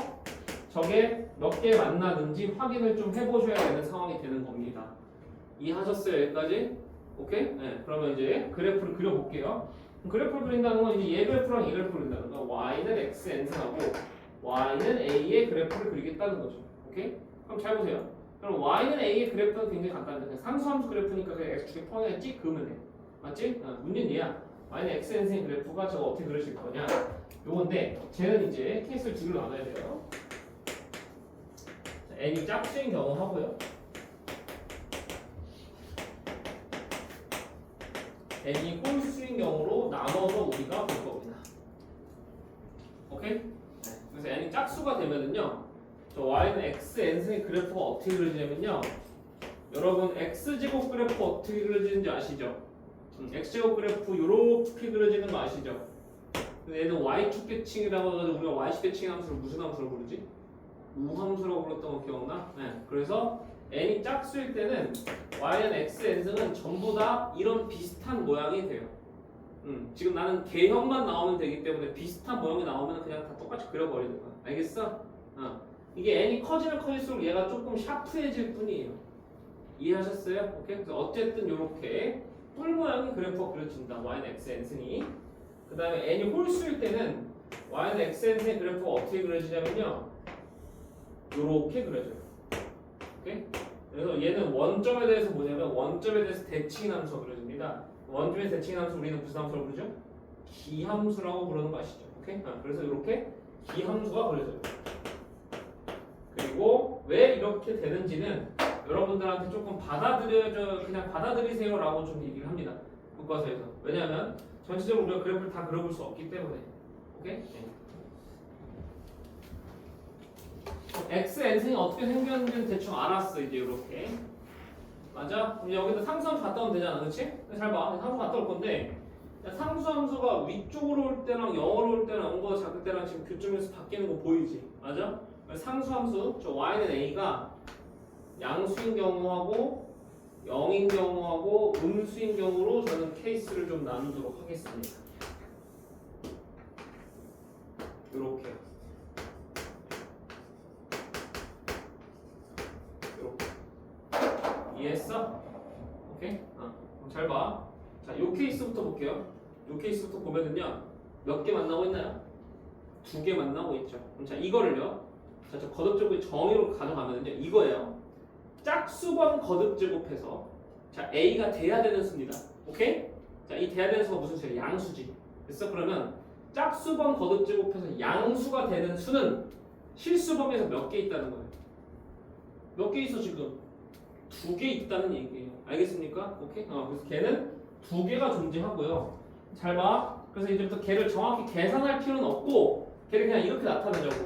저게 몇 개 만나는지 확인을 좀 해보셔야 되는 상황이 되는 겁니다. 이해하셨어요? 여기까지? 오케이? 네. 그러면 이제 그래프를 그려볼게요. 그래프를 그린다는 건 이제 얘 그래프랑 이 그래프를 그린다는 거. y는 x n승하고 y는 a의 그래프를 그리겠다는 거죠. 오케이? 그럼 잘 보세요. 그럼 y는 a의 그래프는 굉장히 간단한데 그냥 상수함수 그래프니까 그냥 x축에 평행에 찍 그으면 돼. 맞지? 문제는 얘야. y는 x n승의 그래프가 저거 어떻게 그려질 거냐? 요건데 쟤는 이제 케이스를 두 개로 나눠야 돼요. 자, n이 짝수인 경우 하고요. n이 홀수인 경우로 나눠서 우리가 볼 겁니다. 오케이? 네. 그래서 n이 짝수가 되면은요, 저 y는 x n승의 그래프가 어떻게 그려지냐면요, 여러분 x제곱 그래프 어떻게 그려지는지 아시죠? x제곱 그래프 이렇게 그려지는 거 아시죠? 근데 얘는 y축계층이라고 해가지고 우리가 y축계층 함수를 무슨 함수로 부르지? 우함수라고 불렀던 거 기억나? 네. 그래서 n이 짝수일 때는 y는 x n승은 전부 다 이런 비슷한 모양이 돼요. 지금 나는 개형만 나오면 되기 때문에 비슷한 모양이 나오면 그냥 다 똑같이 그려버리는 거야. 알겠어? 이게 n이 커지면 커질수록 얘가 조금 샤프해질 뿐이에요. 이해하셨어요? 오케이? 그래서 어쨌든 이렇게 뿔 모양의 그래프가 그려진다. y는 x n승이. 그 다음에 n이 홀수일 때는 y는 x n승의 그래프가 어떻게 그려지냐면요, 이렇게 그려져요. 오케이? 그래서 얘는 원점에 대해서 뭐냐면 원점에 대해서 대칭 함수가 그려집니다. 원점에 대칭 함수 우리는 무슨 함수라고 부르죠? 기함수라고 부르는 거 아시죠? 오케이? 그래서 이렇게 기함수가 그려져요. 그리고 왜 이렇게 되는지는 여러분들한테 조금 그냥 받아들이세요라고 좀 얘기를 합니다. 교과서에서. 왜냐하면 전체적으로 우리가 그래프를 다 그려볼 수 없기 때문에. 오케이? x n승이 어떻게 생겼는지는 대충 알았어. 이제 이렇게. 맞아? 그럼 여기다 상수함수 갔다 오면 되잖아. 그렇지? 잘 봐. 상수 갔다 올 건데 상수함수가 위쪽으로 올 때랑 0으로 올 때랑 0보다 작을 때랑 지금 교점에서 바뀌는 거 보이지? 맞아? 상수함수 저 y는 a가 양수인 경우하고 0인 경우하고 음수인 경우로 저는 케이스를 좀 나누도록 하겠습니다. 이렇게. 이해했어? 오케이? 그럼 잘 봐. 자, 요 케이스부터 볼게요. 요 케이스부터 보면은요, 몇 개 만나고 있나요? 2개 만나고 있죠. 그럼 자, 이거를요, 자, 저 거듭제곱의 정의로 가져가면은요, 이거예요. 짝수번 거듭제곱해서, 자, a가 돼야 되는 수입니다. 오케이? 자, 이 돼야 되는 수가 무슨 수야? 양수지. 됐어? 그러면 짝수번 거듭제곱해서 양수가 되는 수는 실수범위에서 몇 개 있다는 거예요. 몇 개 있어 지금? 2개 있다는 얘기예요. 알겠습니까? 오케이? 그래서 걔는 2개가 존재하고요. 잘 봐. 그래서 이제부터 걔를 정확히 계산할 필요는 없고 걔를 그냥 이렇게 나타내자고.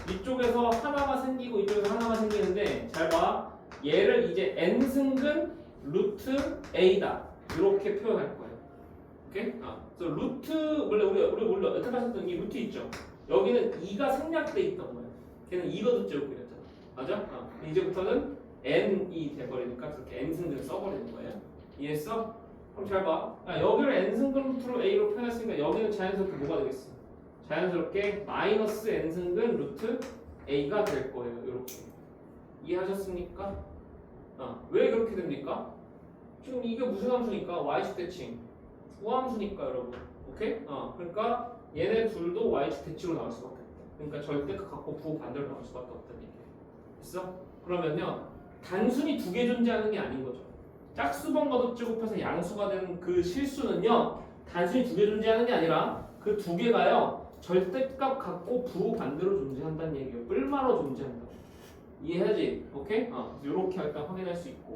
이쪽에서 하나가 생기고 이쪽에서 하나가 생기는데 잘 봐. 얘를 이제 n승근 루트 a다 이렇게 표현할 거예요. 오케이? 그래서 루트 원래 우리 여태까지 했던 이 루트 있죠. 여기는 2가 생략돼 있던 거예요. 걔는 2가 듣지 않고 이랬잖아. 맞아? 이제부터는 n이 돼버리니까 그렇게 n승근을 써버리는 거예요. 이해했어? 그럼 잘 봐. 여기를 n승근 루트로 a로 표현했으니까 여기는 자연스럽게 뭐가 되겠어? 자연스럽게 마이너스 n승근 루트 a가 될 거예요. 이렇게 이해하셨습니까? 왜 그렇게 됩니까? 지금 이게 무슨 함수니까 y축 대칭 우함수니까 여러분. 오케이? 그러니까 얘네 둘도 y축 대칭으로 나올 수밖에 없다. 그러니까 절대값 갖고 부호 반대로 나올 수밖에 없다는 얘기예요. 됐어? 그러면요 단순히 두 개 존재하는 게 아닌 거죠. 짝수번 거듭 곱해서 양수가 되는 그 실수는요 단순히 두 개 존재하는 게 아니라 그 두 개가요 절대값 갖고 부호 반대로 존재한다는 얘기예요. 뿔마로 존재한다. 이해하지? 오케이? 이렇게 일단 확인할 수 있고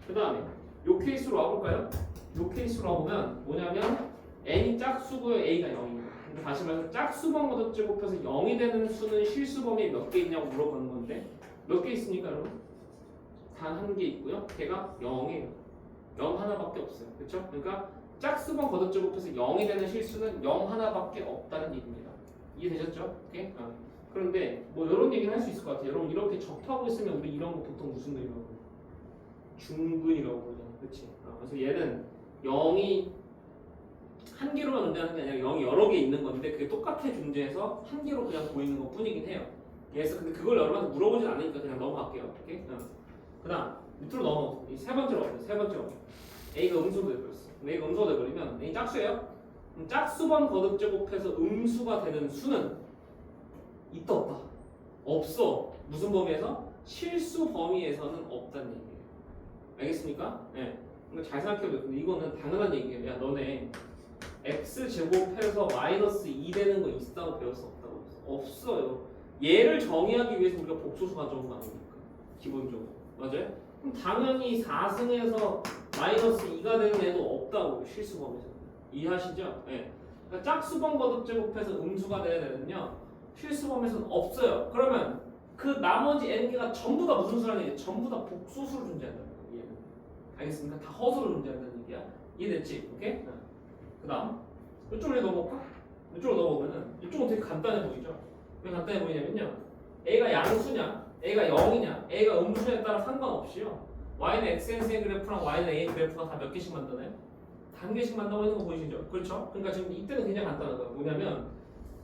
그 다음에 요 케이스로 와볼까요? 요 케이스로 와보면 뭐냐면 n이 짝수고요 a가 0입니다. 그러니까 다시 말해서 짝수번 거듭 곱해서 0이 되는 수는 실수범위 몇 개 있냐고 물어보는 건데 몇 개 있습니까 여러분? 단 한 개 있고요. 걔가 0이에요. 0 하나밖에 없어요. 그렇죠? 그러니까 짝수번 거듭 곱해서 0이 되는 실수는 0 하나밖에 없다는 얘기입니다. 이해되셨죠? 오케이? 그런데 뭐 이런 얘기는 할 수 있을 것 같아요. 여러분 이렇게 접하고 있으면 우리 이런 거 보통 무슨 근이라고 그래요? 중근이라고 그러잖아. 그렇지? 그래서 얘는 0이 한 개로만 존재하는 게 아니라 0이 여러 개 있는 건데 그게 똑같이 존재해서 한 개로 그냥 보이는 것 뿐이긴 해요. 그래서 근데 그걸 여러분한테 물어보진 않으니까 그냥 넘어갈게요. 오케이? 그 다음 밑으로 넘어가서 이 세 번째로 와요. 세 번째로 A가 음수가 돼버렸어. A가 음수가 돼버리면 A 짝수예요? 그럼 짝수번 거듭 제곱해서 음수가 되는 수는 있다 없다? 없어. 무슨 범위에서? 실수 범위에서는 없다는 얘기예요. 알겠습니까? 네. 그러니까 잘 생각해보세요. 근데 이거는 당연한 얘기예요. 야 너네 x 제곱해서 마이너스 2 되는 거 있다고 배웠어 없다고? 없어요. 얘를 정의하기 위해서 우리가 복소수 가져온 거 아닙니까? 기본적으로. 맞아요? 그럼 당연히 4승에서 마이너스 2가 되는 애도 없다고 실수 범위에서. 이해하시죠? 네. 그러니까 짝수번 거듭 제곱해서 음수가 되는 애는요 실수 범위에서는 없어요. 그러면 그 나머지 n개가 전부 다 무슨 수라는 얘기야? 전부 다 복소수로 존재한다는 거야. 얘는. 알겠습니까? 다 허수로 존재한다는 얘기야. 이해됐지? 오케이? 그 다음 이쪽으로 넘어갈까? 이쪽으로 넘어오면은 이쪽은 되게 간단해 보이죠? 왜 간단해 보이냐면요 A가 양수냐 A가 0이냐 A가 음수냐에 따라 상관없이요 Y는 XNC의 그래프랑 Y는 A의 그래프가 다 몇 개씩 만드나요? 한 개씩 만들고 있는 거 보이시죠? 그렇죠? 그러니까 지금 이때는 굉장히 간단한 거예요. 뭐냐면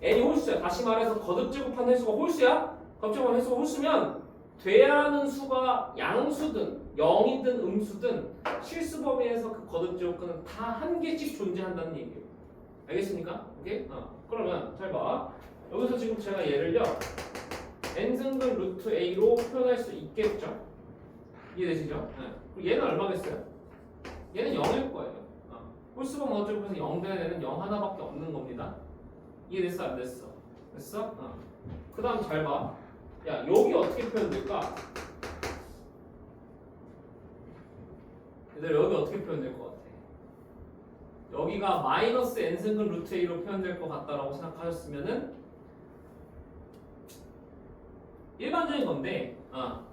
N이 홀수야. 다시 말해서 거듭 제곱한 횟수가 홀수야? 거듭 제곱한 횟수가 홀수면 돼야 하는 수가 양수든 0이든 음수든 실수 범위에서 그 거듭 제곱근은 다 한 개씩 존재한다는 얘기예요. 알겠습니까? 오케이? 그러면 잘 봐. 여기서 지금 제가 얘를요 n승근 루트 a로 표현할 수 있겠죠? 이해되시죠? 그리고 얘는 얼마겠어요? 얘는 0일 거예요. 홀수범 거듭 제곱해서 0 되는 애는 0 하나밖에 없는 겁니다. 이해됐어? 안 됐어? 됐어? 그 다음 잘 봐. 야 여기 어떻게 표현될까? 얘들 여기 어떻게 표현될 것 같아? 여기가 마이너스 n승근 루트 a로 표현될 것 같다라고 생각하셨으면은 일반적인 건데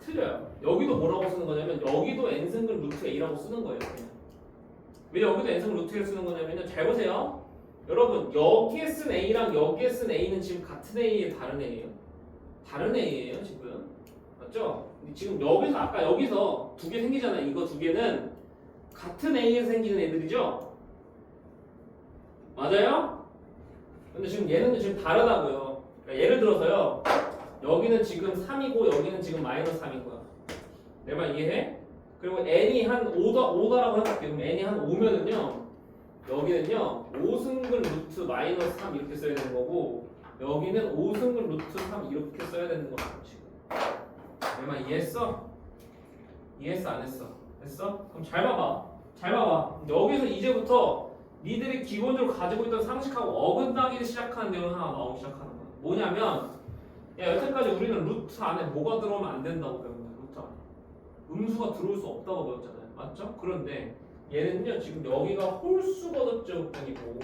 틀려요. 여기도 뭐라고 쓰는 거냐면 여기도 n승근 루트 a라고 쓰는 거예요. 그냥. 왜 여기도 n승근 루트 a를 쓰는 거냐면요. 잘 보세요. 여러분 여기에 쓴 a랑 여기에 쓴 a는 지금 같은 a예요? 다른 a예요? 다른 a예요 지금. 맞죠? 지금 여기서 아까 여기서 두 개 생기잖아요. 이거 두 개는 같은 a에서 생기는 애들이죠? 맞아요? 근데 지금 얘는 지금 다르다고요. 그러니까 예를 들어서요. 여기는 지금 3이고 여기는 지금 마이너스 3인 거야. 내 말 이해해? 그리고 n이 한 5다라고 해볼게요. 그럼 n이 한 5면은요. 여기는요. 5승근 루트 마이너스 3 이렇게 써야 되는 거고 여기는 5승근 루트 3 이렇게 써야 되는 거야. 지금. 내 말 이해했어? 이해했어? 안 했어? 됐어? 그럼 잘 봐봐. 잘 봐봐. 여기서 이제부터 니들이 기본적으로 가지고 있던 상식하고 어긋나기 시작하는 내용이 하나 나오기 시작하는 거야. 뭐냐면 야 여태까지 우리는 루트 안에 뭐가 들어오면 안 된다고 배웠는데 루트 안에 음수가 들어올 수 없다고 배웠잖아요. 맞죠? 그런데 얘는요 지금 여기가 홀수 거듭 제곱이고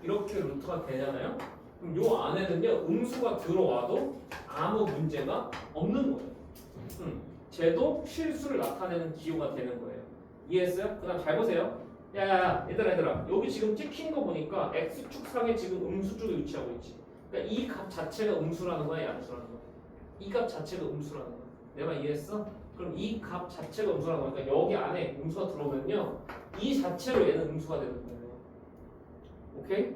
이렇게 루트가 되잖아요. 그럼 요 안에는요 음수가 들어와도 아무 문제가 없는 거예요. 쟤도 실수를 나타내는 기호가 되는 거예요. 이해했어요? 그 다음 잘 보세요. 야야야 얘들아 여기 지금 찍힌 거 보니까 x축상에 지금 음수 쪽에 위치하고 있지. 그러니까 이 값 자체가 음수라는 거야 양수라는 거야. 이 값 자체가 음수라는 거야. 내 말 이해했어? 그럼 이 값 자체가 음수라는 거니까 여기 안에 음수가 들어오면요 이 자체로 얘는 음수가 되는 거예요. 오케이?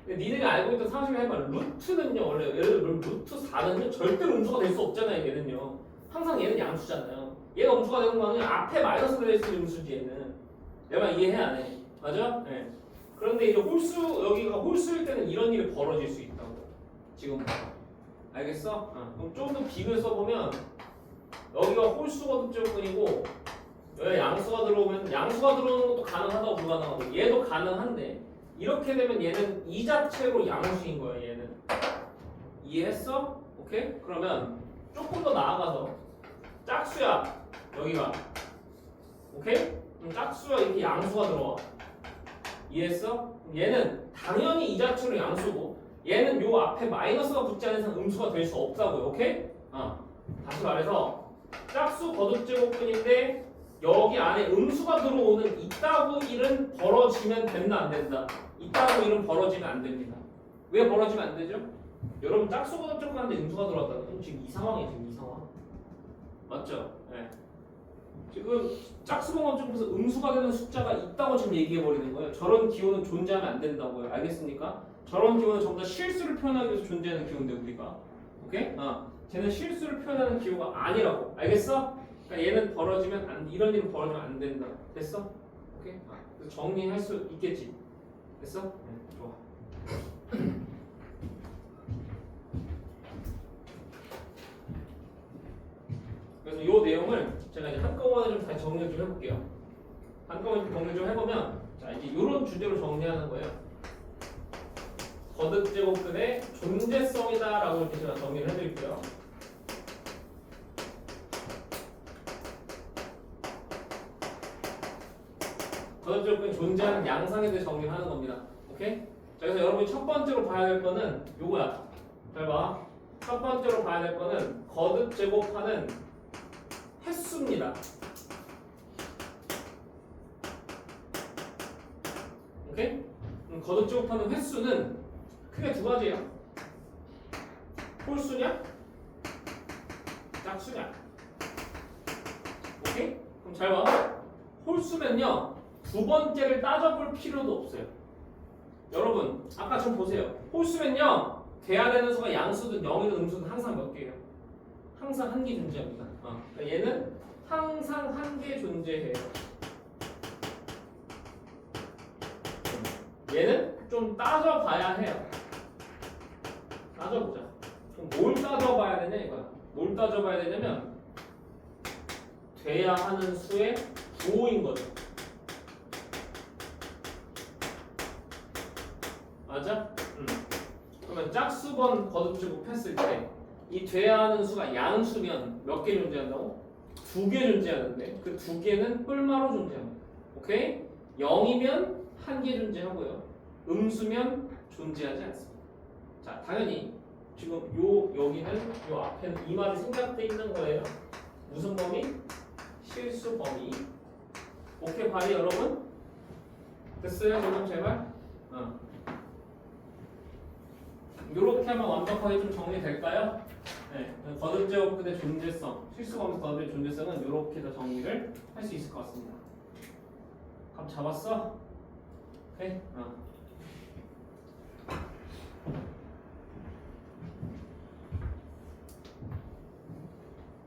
근데 니네가 알고 있던 상식을 해봐. 루트는요 원래 예를 들어 루트 4는요 절대로 음수가 될 수 없잖아요. 얘는요 항상 얘는 양수잖아요. 얘가 음수가 되는 거는 앞에 마이너스 들어있으면 음수지 얘는. 내 말 이해해 안 해? 맞아? 네. 그런데 이제 홀수 여기가 홀수일 때는 이런 일이 벌어질 수 있다고. 지금 알겠어? 그럼 좀 더 비교해 써보면 여기가 홀수가 득점뿐이고 여기 양수가 들어오면 양수가 들어오는 것도 가능하다고 불가능하고 얘도 가능한데 이렇게 되면 얘는 이 자체로 양수인 거예요. 얘는 이해했어? 오케이? 그러면 조금 더 나아가서 짝수야 여기가 오케이? 짝수야 이렇게 양수가 들어와 이해했어? 얘는 당연히 이 자체로 양수고 얘는 요 앞에 마이너스가 붙지 않은 이상 음수가 될 수 없다고요. 오케이? 다시 말해서 짝수 거듭제곱근인데 여기 안에 음수가 들어오는 이따구 일은 벌어지면 된다 안 된다? 이따구 일은 벌어지면 안 됩니다. 왜 벌어지면 안 되죠? 여러분 짝수 거듭제곱근인데 음수가 들어왔다. 그럼 지금 이 상황이에요. 지금 이 상황. 맞죠? 네. 지금 짝수번거점에서 음수가 되는 숫자가 있다고 지금 얘기해 버리는 거예요. 저런 기호는 존재하면 안 된다고요. 알겠습니까? 저런 기호는 전부 다 실수를 표현하기 위해서 존재하는 기호인데 우리가 오케이? 쟤는 실수를 표현하는 기호가 아니라고. 알겠어? 그러니까 얘는 벌어지면 안 이런 일은 벌어지면 안 된다. 됐어? 오케이? 그래서 정리할 수 있겠지. 됐어? 네, 좋아. 그래서 이 내용을 제가 이제 한꺼번에 좀 다시 정리 좀 해볼게요. 한꺼번에 좀 정리 좀 해보면 자 이제 이런 주제로 정리하는 거예요. 거듭제곱근의 존재성이다라고 이렇게 제가 정리를 해드릴게요. 거듭제곱근이 존재하는 양상에 대해 정리를 하는 겁니다. 오케이? 자 그래서 여러분이 첫 번째로 봐야 될 거는 요거야. 잘 봐. 첫 번째로 봐야 될 거는 거듭제곱하는 횟수입니다. 오케이? 거듭제곱하는 횟수는 크게 두 가지예요. 홀수냐? 짝수냐? 오케이? 그럼 잘 봐. 홀수면요 두 번째를 따져볼 필요도 없어요. 여러분 아까 좀 보세요. 홀수면요 돼야 되는 수가 양수든 0이든 음수든 항상 몇 개예요? 항상 한 개 존재합니다. 그러니까 얘는 항상 한 개 존재해요. 얘는 좀 따져봐야 해요. 따져보자. 그럼 뭘 따져봐야 되냐 이거야. 뭘 따져봐야 되냐면 돼야 하는 수의 부호인 거죠. 맞아? 그러면 짝수번 거듭제곱 했을 때 이 돼야 하는 수가 양수면 몇 개 존재한다고? 2개 존재하는데 그 2개는 뿔마로 존재합니다. 오케이? 0이면 1개 존재하고요. 음수면 존재하지 않습니다. 자, 당연히 지금 여기는 요 앞에는 이 말이 생략돼 있는 거예요. 무슨 범위? 실수 범위. 오케이 발이 여러분? 됐어요? 여러분 제발? 요렇게 하면 완벽하게 좀 정리될까요? 네, 거듭제곱근의 존재성, 실수범위 거듭의 존재성은 요렇게 다 정리를 할 수 있을 것 같습니다. 감 잡았어? 오케이?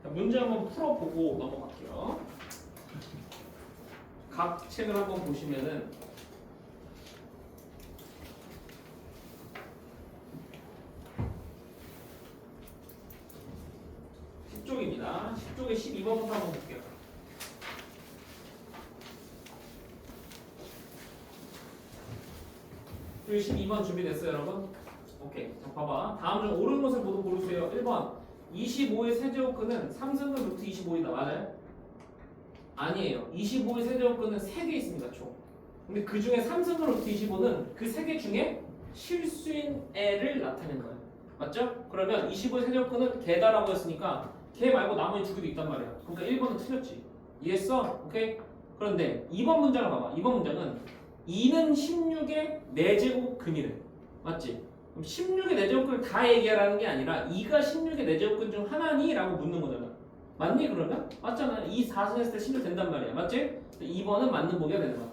자, 문제 한번 풀어보고 넘어갈게요. 각 책을 한번 보시면은 10쪽입니다. 10쪽에 12번부터 한번 볼게요. 여기 12번 준비됐어요, 여러분? 오케이. 자, 봐봐. 다음 중 옳은 것을 모두 고르세요. 1번. 25의 세제곱근은 3승근 루트 25이다. 맞아요? 아니에요. 25의 세제곱근은 3개 있습니다, 총. 근데 그 중에 3승근 루트 25는 그 3개 중에 실수인 애를 나타낸 거예요. 맞죠? 그러면 25의 세제곱근은 개다라고 했으니까 개 말고 나머지 두 개도 있단 말이야. 그러니까 1번은 틀렸지. 이해했어? 오케이? 그런데 2번 문장을 봐봐. 2번 문장은 2는 16의 4제곱근이래. 맞지? 그럼 16의 4제곱근을 다 얘기하라는 게 아니라 2가 16의 4제곱근 중 하나니? 라고 묻는 거잖아. 맞니 그러면? 맞잖아. 2, 4승 했을 때 16 된단 말이야. 맞지? 2번은 맞는 보기가 되는 거야.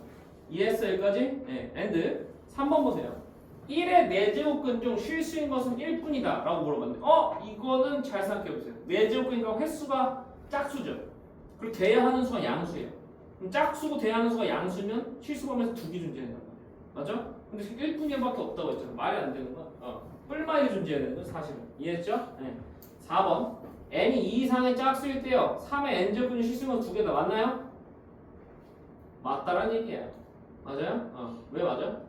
이해했어 여기까지? 네. and 3번 보세요. 1의 4제곱근 중 실수인 것은 1뿐이다 라고 물어봤는데 이거는 잘 생각해보세요. 4제곱근이니까 횟수가 짝수죠. 그리고 돼야 하는 수가 양수예요. 그럼 짝수고 돼야 하는 수가 양수면 실수범에서 2개 존재한단 말이야. 맞죠? 근데 1뿐이밖에 없다고 했잖아. 말이 안 되는 거야. 뿔만이 존재해야 되는 건 사실은. 이해했죠? 네. 4번 n이 2 이상의 짝수일 때요 3의 n제곱근이 실수인 건 2개다. 맞나요? 맞다란 얘기야. 맞아요? 왜 맞아?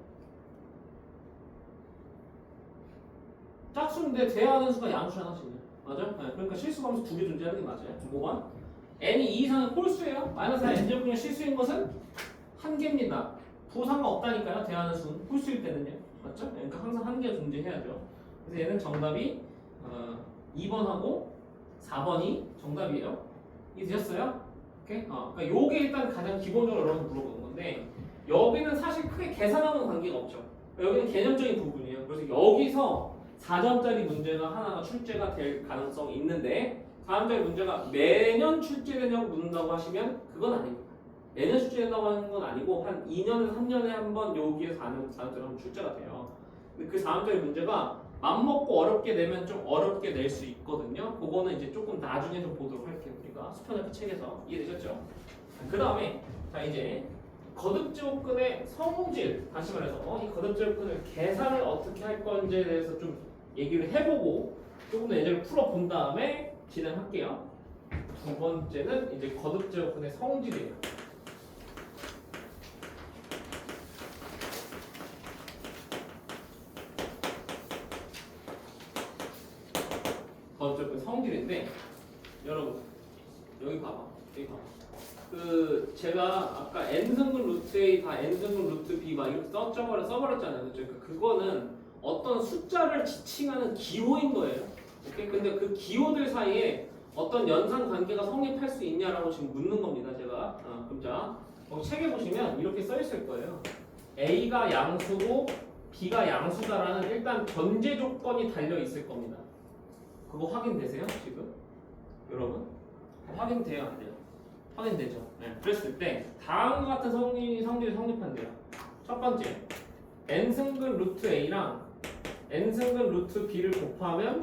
짝수인데 돼야 하는 수가 양수잖아 지금. 맞아? 네. 그러니까 실수하면서 2개 존재하는 게 맞아요. 5번 n이 2 이상의 홀수예요. 마이너스 4 n제곱근이 실수인 것은 1개입니다. 부호 상관없다니까요. 돼야 하는 수는 홀수일 때는요. 맞죠? 그러니까 항상 1개가 존재해야죠. 그래서 얘는 정답이 2번하고 4번이 정답이에요. 이해되셨어요? 오케이? 그러니까 요게 일단 가장 기본적으로 여러분 물어보는 건데 여기는 사실 크게 계산하는 관계가 없죠. 여기는 개념적인 부분이에요. 그래서 여기서 4점짜리 문제가 하나가 출제가 될 가능성이 있는데 4점짜리 문제가 매년 출제되냐고 묻는다고 하시면 그건 아닙니다. 매년 출제된다고 하는 건 아니고 한 2년에서 3년에 한 번 여기에 4점짜리 한번 출제가 돼요. 근데 그 4점짜리 문제가 맘먹고 어렵게 내면 좀 어렵게 낼 수 있거든요. 그거는 이제 조금 나중에 좀 보도록 할게요. 우리가 수평학기 책에서 이해되셨죠? 그 다음에 자 이제 거듭제곱근의 성질 다시 말해서 이 거듭제곱근을 계산을 어떻게 할 건지에 대해서 좀 얘기를 해보고 조금 더 예제를 풀어본 다음에 진행할게요. 두 번째는 이제 거듭제곱근의 성질이에요. 거듭제곱근 성질인데 여러분 여기 봐봐. 제가 아까 n승분 루트 a 다 n승분 루트 b 막 이렇게 써버렸잖아요. 그렇죠? 그거는 어떤 숫자를 지칭하는 기호인 거예요. 오케이? 근데 그 기호들 사이에 어떤 연산 관계가 성립할 수 있냐라고 지금 묻는 겁니다. 제가 그럼 자 책에 보시면 이렇게 써 있을 거예요. a가 양수고 b가 양수다라는 일단 전제 조건이 달려 있을 겁니다. 그거 확인되세요? 지금? 여러분? 확인돼요? 안 돼요? 확인되죠? 네. 그랬을 때 다음과 같은 성질이 성립한대요. 첫 번째 n승근 루트 a랑 n승근 루트 b를 곱하면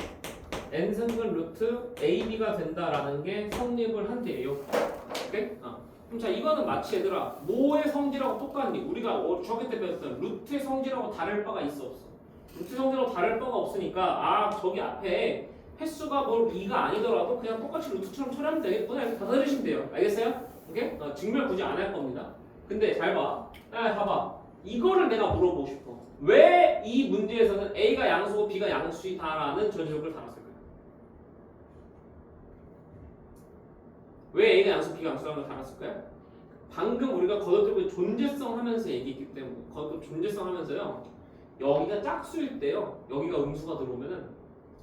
n승근 루트 ab가 된다라는 게 성립을 한대요. 오케이? 그럼 자 이거는 마치 얘들아 뭐의 성질하고 똑같니? 우리가 저기 때 배웠던 루트의 성질하고 다를 바가 있어 없어? 루트 성질하고 다를 바가 없으니까 저기 앞에 횟수가 뭘 2가 아니더라도 그냥 똑같이 루트처럼 처리하면 되겠구나 이렇게 받아들이시면 돼요. 알겠어요? 오케이? 증명 굳이 안 할 겁니다. 근데 잘 봐. 봐봐. 이거를 내가 물어보고 싶어. 왜 이 문제에서는 A가 양수고 B가 양수이다라는 전제조건을 달았을까요? 왜 A가 양수, B가 양수라는 걸 달았을까요? 방금 우리가 거듭적으로 존재성 하면서 얘기했기 때문에 거듭 존재성 하면서요. 여기가 짝수일 때요. 여기가 음수가 들어오면은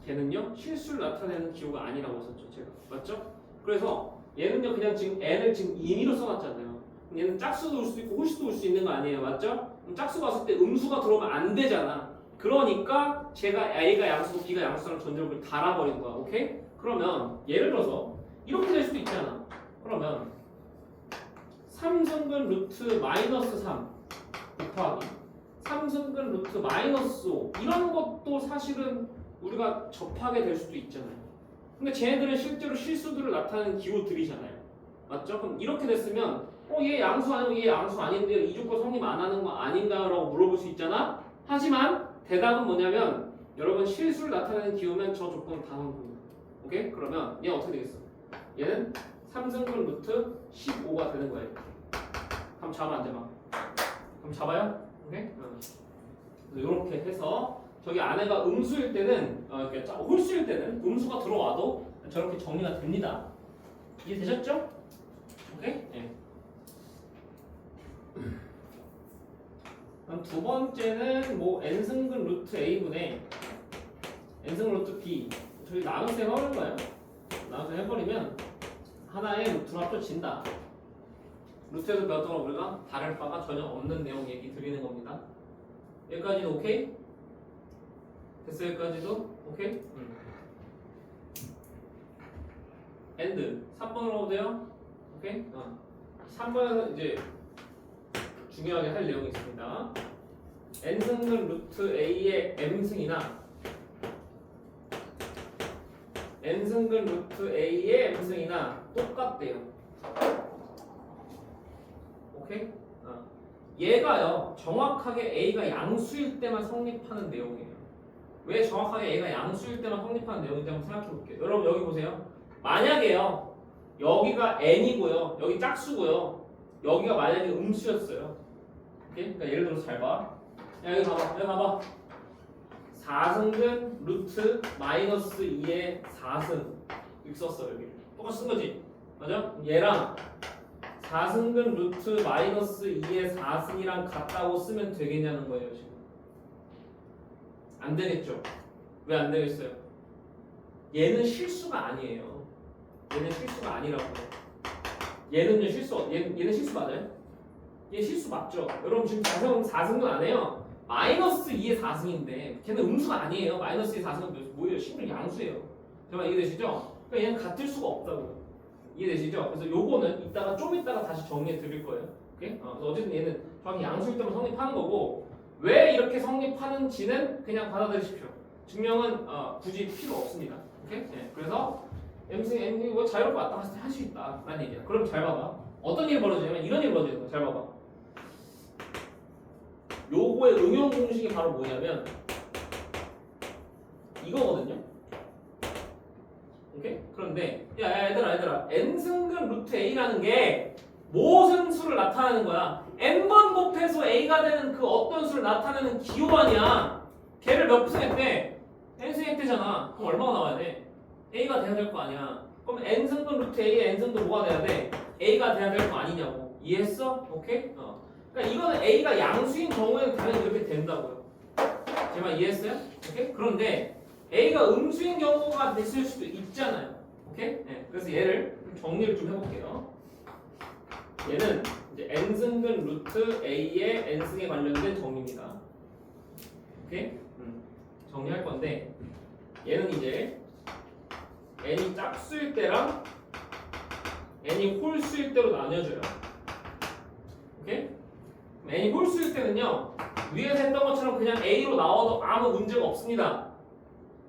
걔는요 실수를 나타내는 기호가 아니라고 썼죠 제가. 맞죠? 그래서 얘는요 그냥 지금 n을 지금 임의로 써놨잖아요. 얘는 짝수도 올 수 있고 홀수도 올 수 있는 거 아니에요. 맞죠? 그럼 짝수가 왔을 때 음수가 들어오면 안 되잖아. 그러니까 제가 A가 양수고 B가 양수라는 전제를 달아버린 거야. 오케이? 그러면 예를 들어서 이렇게 될 수도 있잖아. 그러면 3승근 루트 마이너스 3 곱하기 3승근 루트 마이너스 5 이런 것도 사실은 우리가 접하게 될 수도 있잖아요. 근데 쟤네들은 실제로 실수들을 나타내는 기호들이잖아요. 맞죠? 그럼 이렇게 됐으면 얘 양수 아니고 얘 양수 아닌데 이 조건 성립 안 하는 거 아닌가? 라고 물어볼 수 있잖아. 하지만 대답은 뭐냐면 여러분 실수를 나타내는 기호면 저 조건은 다 성립합니다. 오케이? 그러면 얘 어떻게 되겠어? 얘는 3승분 루트 15가 되는 거예요. 한번 잡아 안 잡아? 그럼 잡아요? 오케이? 이렇게 해서 저기 안에가 음수일 때는 홀수일 때는 음수가 들어와도 저렇게 정리가 됩니다. 이해되셨죠? 오케이? 네. 그럼 두 번째는 뭐 n승근 루트 a분의 n승 루트 b. 저희 나눗셈 해버린 거예요. 나눗셈 해버리면 하나의 루트로 합쳐진다. 루트에서 배웠던 걸 우리가 다를 바가 전혀 없는 내용 얘기 드리는 겁니다. 여기까지는 오케이? 됐어요? 여기까지도? 오케이? 엔드 3번으로 가도 돼요? 오케이? 3번에서 이제 중요하게 할 내용이 있습니다. n승근 루트 a의 m승이나 n승근 루트 a의 m승이나 똑같대요. 오케이? 얘가요 정확하게 a가 양수일 때만 성립하는 내용이에요. 왜 정확하게 a가 양수일 때만 성립하는 내용인지 한번 생각해 볼게요. 여러분 여기 보세요. 만약에요 여기가 n이고요 여기 짝수고요 여기가 만약에 음수였어요. 오케이? 그러니까 예를 들어서 잘 봐. 야 여기 봐봐. 여기 봐봐. 4승근 루트 마이너스 2의 4승 이렇게 썼어. 여기 똑같이 쓴 거지. 맞아? 얘랑 4승근 루트 마이너스 2의 4승이랑 같다고 쓰면 되겠냐는 거예요. 지금 안 되겠죠? 왜 안 되겠어요? 얘는 실수가 아니에요. 얘는 실수가 아니라고요. 얘는요 실수. 얘는 실수 맞아요? 얘 실수 맞죠? 여러분 지금 4승은 안 해요. 마이너스 2의 4승인데 걔는 음수가 아니에요. 마이너스 2의 4승은 뭐예요? 심지어 양수예요. 정말 이해되시죠? 그러니까 얘는 같을 수가 없다고요. 이해되시죠? 그래서 요거는 이따가 좀 이따가 다시 정리해 드릴 거예요. 오케이? 그래서 어쨌든 얘는 정확히 양수일 때만 성립하는 거고 왜 이렇게 성립하는지는 그냥 받아들이십시오. 증명은 굳이 필요 없습니다. 오케이? 네, 그래서 m승 n 뭐 자유롭게 왔다 갔을 때 할 수 있다 라는 얘기야. 그럼 잘 봐봐. 어떤 일이 벌어지냐면 이런 일이 벌어지는 거야. 잘 봐봐. 요거의 응용 공식이 바로 뭐냐면 이거거든요. 오케이? 그런데 야 얘들아 n승근 루트 a라는 게 무슨 수를 나타내는 거야? n번 곱해서 a가 되는 그 어떤 수를 나타내는 기호반이야. 걔를 몇 승했대? n승했대잖아. 그럼 얼마가 나와야 돼? a가 돼야 될 거 아니야. 그럼 n승근 루트 a의 n승도 뭐가 돼야 돼? a가 돼야 될 거 아니냐고. 이해했어? 오케이? 그러니까 이거는 a가 양수인 경우에는 당연히 이렇게 된다고요. 제 말 이해했어요? 오케이? 그런데 a가 음수인 경우가 됐을 수도 있잖아요. 오케이? 네, 그래서 얘를 좀 정리를 좀 해볼게요. 얘는 이제 n승근 루트 a의 n승에 관련된 정리입니다. 오케이? 정리할 건데 얘는 이제 n이 짝수일 때랑 n이 홀수일 때로 나뉘어져요. 오케이? n이 홀수일 때는요 위에서 했던 것처럼 그냥 a로 나와도 아무 문제가 없습니다.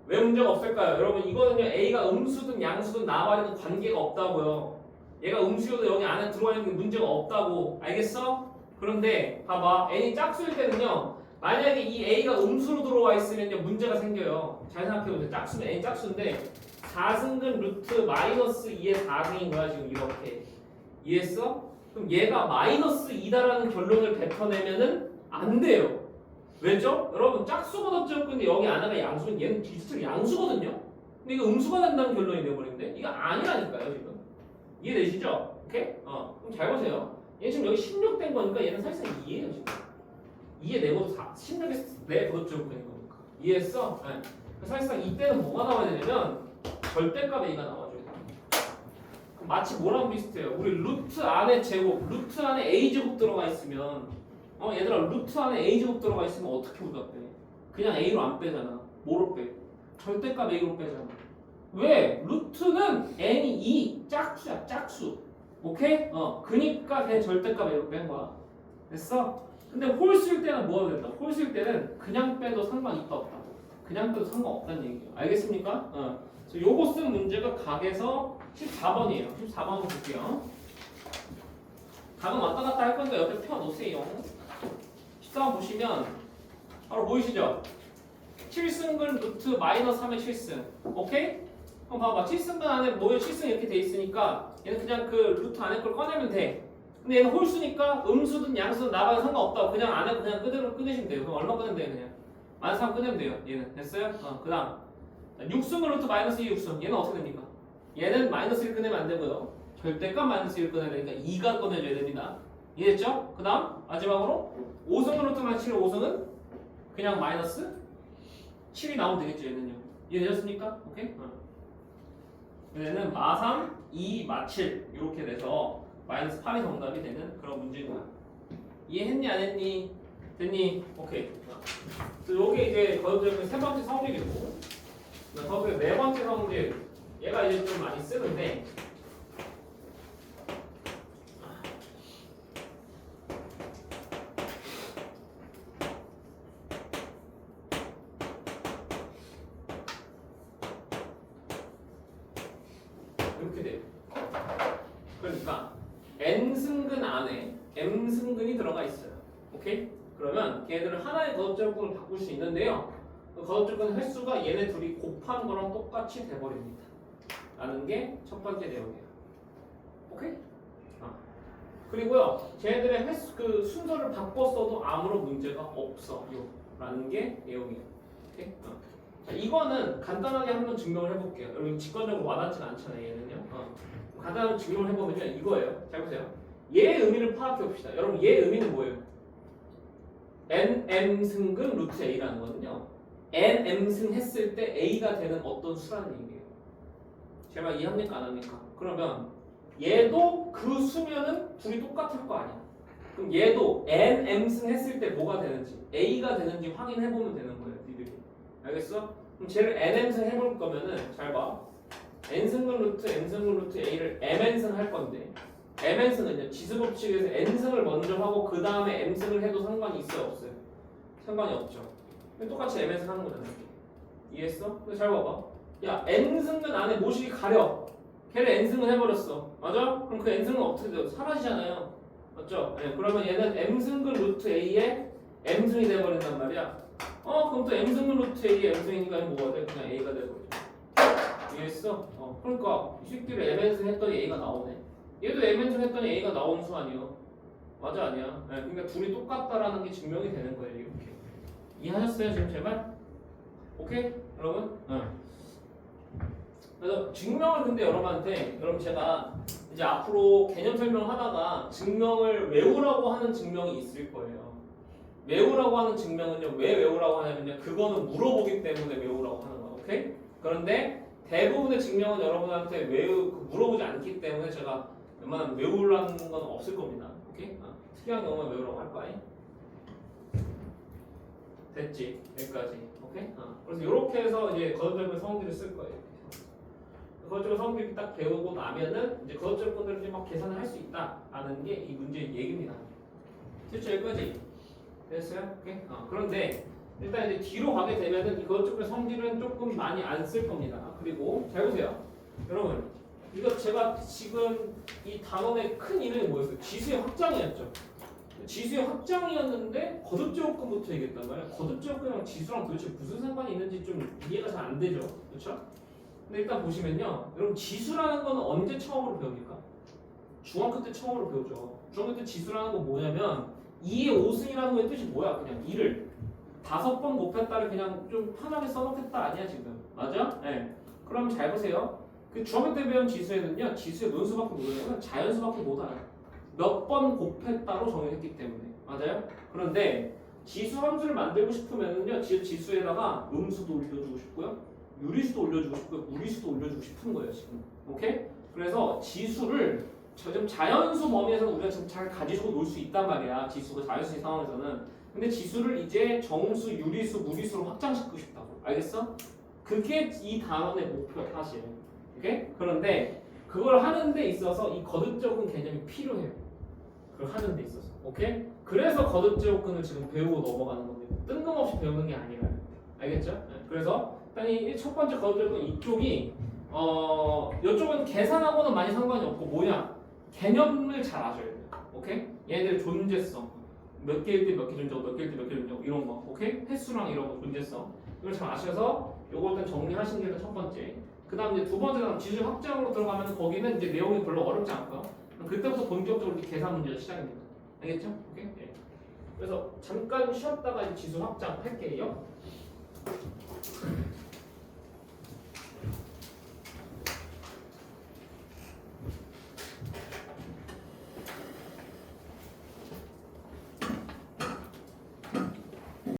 왜 문제가 없을까요? 여러분 이거는요 a가 음수든 양수든 나와는 관계가 없다고요. 얘가 음수여도 여기 안에 들어와 있는 게 문제가 없다고. 알겠어? 그런데 봐봐 n이 짝수일 때는요 만약에 이 a가 음수로 들어와 있으면요 문제가 생겨요. 잘 생각해보세요. 짝수는 n이 짝수인데 4승근 루트 마이너스 2의 4승인 거야 지금 이렇게. 이해했어? 그럼 얘가 마이너스 2다라는 결론을 뱉어내면은 안 돼요. 왜죠? 여러분 짝수보다 적은데 여기 안에가 양수는 얘는 디지털 양수거든요. 근데 이거 음수가 된다는 결론이 되어버리는데 이거 아니라니까요 지금. 이해되시죠? 오케이? 그럼 잘 보세요. 얘 지금 여기 16 된 거니까 얘는 사실상 2예요 지금. 2에 내고도 16에 내고도 적은 거니까. 이해했어? 네. 사실상 이때는 뭐가 나와야 되냐면 절대값 a가 나와줘야 돼요. 그럼 마치 뭐랑 비슷해요? 우리 루트 안에 제곱, 루트 안에 a제곱 들어가 있으면 얘들아 루트 안에 a제곱 들어가 있으면 어떻게 보답해? 그냥 a로 안 빼잖아. 뭐로 빼? 절대값 a로 빼잖아. 왜? 루트는 n이 2 짝수야 짝수. 오케이? 그니까 걔 절대값 a로 뺀 거야. 됐어? 근데 홀수일 때는 뭐가 된다? 홀수일 때는 그냥 빼도 상관 있다 없다. 그냥 빼도 상관없다는 얘기예요. 알겠습니까? 그래서 요거 쓴 문제가 각에서 14번이에요. 14번 한번 볼게요. 각은 왔다 갔다 할 거니까 옆에 펴놓으세요. 14번 보시면 바로 보이시죠? 7승근 루트 마이너스 3의 7승. 오케이? 그럼 봐봐. 7승근 안에 뭐에 7승 이렇게 돼 있으니까 얘는 그냥 그 루트 안에 걸 꺼내면 돼. 근데 얘는 홀수니까 음수든 양수든 나와도 상관없다고. 그냥 안에 그냥 그대로 꺼내시면 돼요. 그럼 얼마 꺼내면 돼요? 그냥 마이너스 3 꺼내면 돼요. 얘는 됐어요? 그 다음 6승근 루트 마이너스 2 6승. 얘는 어떻게 됩니까? 얘는 마이너스 1 꺼내면 안 되고요. 절대값 마이너스 1 꺼내야 되니까 2가 꺼내줘야 됩니다. 이해했죠? 그 다음 마지막으로 5승은 루트 마이너스 7, 5승은 그냥 마이너스 7이 나오면 되겠죠. 얘는요. 이해되셨습니까? 오케이? 얘는 마3, 2, 마7 이렇게 돼서 마이너스 8이 정답이 되는 그런 문제인 거야. 이해했니 안 했니? 됐니? 오케이. 요게 이제 거듭적인 세 번째 성질이고, 거듭의 네 번째 성질 얘가 이제 좀 많이 쓰는데 이렇게 돼요. 그러니까 n승근 안에 m승근이 들어가 있어요. 오케이? 그러면 걔네들은 하나의 거듭적분을 바꿀 수 있는데요. 그 거듭적분 횟수가 얘네 둘이 곱한 거랑 똑같이 돼버립니다. 라는 게 첫 번째 내용이에요. 오케이? 그리고요, 쟤네들의 횟수, 그 순서를 바꿨어도 아무런 문제가 없어요. 라는 게 내용이에요. 오케이? 자, 이거는 간단하게 한번 증명을 해볼게요. 여러분 직관적으로 와닿지는 않잖아요. 얘는요. 간단하게 증명을 해보면요, 이거예요. 잘 보세요. 얘의 의미를 파악해 봅시다. 여러분 얘의 의미는 뭐예요? nm승근 루트 a라는 거거든요. nm승 했을 때 a가 되는 어떤 수라는 얘기예요. 제발 이해합니까 안 합니까? 그러면 얘도 그 수면은 둘이 똑같을 거 아니야. 그럼 얘도 nm승 했을 때 뭐가 되는지 a가 되는지 확인해 보면 되는 거예요. 니들이. 알겠어? 그럼 쟤를 nm승 해볼 거면은 잘 봐. n승근 루트 m승근 루트 a를 mn승 할 건데 mn승은요 지수법칙에서 n승을 먼저 하고 그 다음에 m승을 해도 상관이 있어요 없어요? 상관이 없죠. 똑같이 mn승 하는 거잖아. 이해했어? 근데 잘 봐봐. 야 n승근 안에 모식이 가려. 걔를 n승은 해버렸어. 맞아? 그럼 그 n승은 어떻게 돼요? 사라지잖아요. 맞죠? 네, 그러면 얘는 m승근 루트 a에 m승이 돼버린단 말이야. 그럼 또 m승근 루트 a에 m승이니까 뭐가 돼? 그냥 a가 돼버려. 이해했어? 그러니까 이 새끼를 mn승 했더니 a가 나오네. 얘도 mn승 했더니 a가 나오는 수 아니에요? 맞아 아니야? 네, 그러니까 둘이 똑같다라는 게 증명이 되는 거예요. 이렇게. 이해하셨어요 지금 제발? 오케이? 여러분? 그래서 증명을 근데 여러분 제가 이제 앞으로 개념 설명하다가 증명을 외우라고 하는 증명이 있을 거예요. 외우라고 하는 증명은요 왜 외우라고 하냐면요 그거는 물어보기 때문에 외우라고 하는 거예요. 오케이? 그런데 대부분의 증명은 여러분한테 물어보지 않기 때문에 제가 웬만하면 외우라는 건 없을 겁니다. 오케이? 특이한 경우만 외우라고 할 거야. 됐지? 여기까지. 오케이? 그래서 이렇게 해서 이제 거듭적분 성질을 쓸 거예요. 거듭적분 성질을 딱 배우고 나면은 이제 거듭적분들을 이제 막 계산을 할 수 있다라는 게 이 문제의 얘기입니다. 됐죠? 여기까지? 됐어요? 오케이? 그런데 일단 이제 뒤로 가게 되면은 이 거듭적분 성질은 조금 많이 안 쓸 겁니다. 그리고 잘 보세요. 여러분 이거 제가 지금 이 단원의 큰 이름이 뭐였어요? 지수의 확장이었죠. 지수의 확장이었는데 거듭제곱근부터 얘기했단 말이야. 거듭제곱근이랑 지수랑 도대체 무슨 상관이 있는지 좀 이해가 잘 안 되죠. 그렇죠? 근데 일단 보시면요. 여러분 지수라는 거는 언제 처음으로 배웁니까? 중학교 때 처음으로 배우죠. 중학교 때 지수라는 건 뭐냐면 2의 5승이라는 거의 뜻이 뭐야? 그냥 2를 5번 곱했다를 그냥 좀 편하게 써놓겠다 아니야 지금. 맞아? 네. 그럼 잘 보세요. 그 중학교 때 배운 지수에는요. 지수의 논수밖에 모르면 자연수밖에 못 알아요. 몇 번 곱했다로 정의했기 때문에. 맞아요? 그런데 지수 함수를 만들고 싶으면은요. 지수에다가 음수도 올려주고 싶고요. 유리수도 올려주고 싶고요. 무리수도 올려주고 싶은 거예요 지금. 오케이? 그래서 지수를 좀 자연수 범위에서는 우리가 지금 잘 가지고 놀 수 있단 말이야. 지수가 자연수의 상황에서는. 근데 지수를 이제 정수, 유리수, 무리수로 확장시키고 싶다고. 알겠어? 그게 이 단원의 목표야 사실. 오케이? 그런데 그걸 하는 데 있어서 이 거듭적은 개념이 필요해요. 그걸 하는 데 있어서. 오케이? 그래서 거듭제곱근을 지금 배우고 넘어가는 겁니다. 뜬금없이 배우는 게 아니라. 알겠죠? 네. 그래서 일단 이 첫 번째 거듭제곱근 이쪽이 이쪽은 계산하고는 많이 상관이 없고 뭐냐? 개념을 잘 아셔야 돼요. 오케이? 얘네들 존재성. 몇 개일 때 몇 개 존재하고 몇 개일 때 몇 개 존재하고 이런 거. 오케이? 횟수랑 이런 거 존재성. 이걸 잘 아셔서 요거 일단 정리하시는 게 첫 번째. 그 다음 이제 두 번째는 지수 확장으로 들어가면 거기는 이제 내용이 별로 어렵지 않고요. 그때부터 본격적으로 계산 문제가 시작입니다. 알겠죠? 오케이? 네. 그래서 잠깐 쉬었다가 이제 지수 확장 할게요.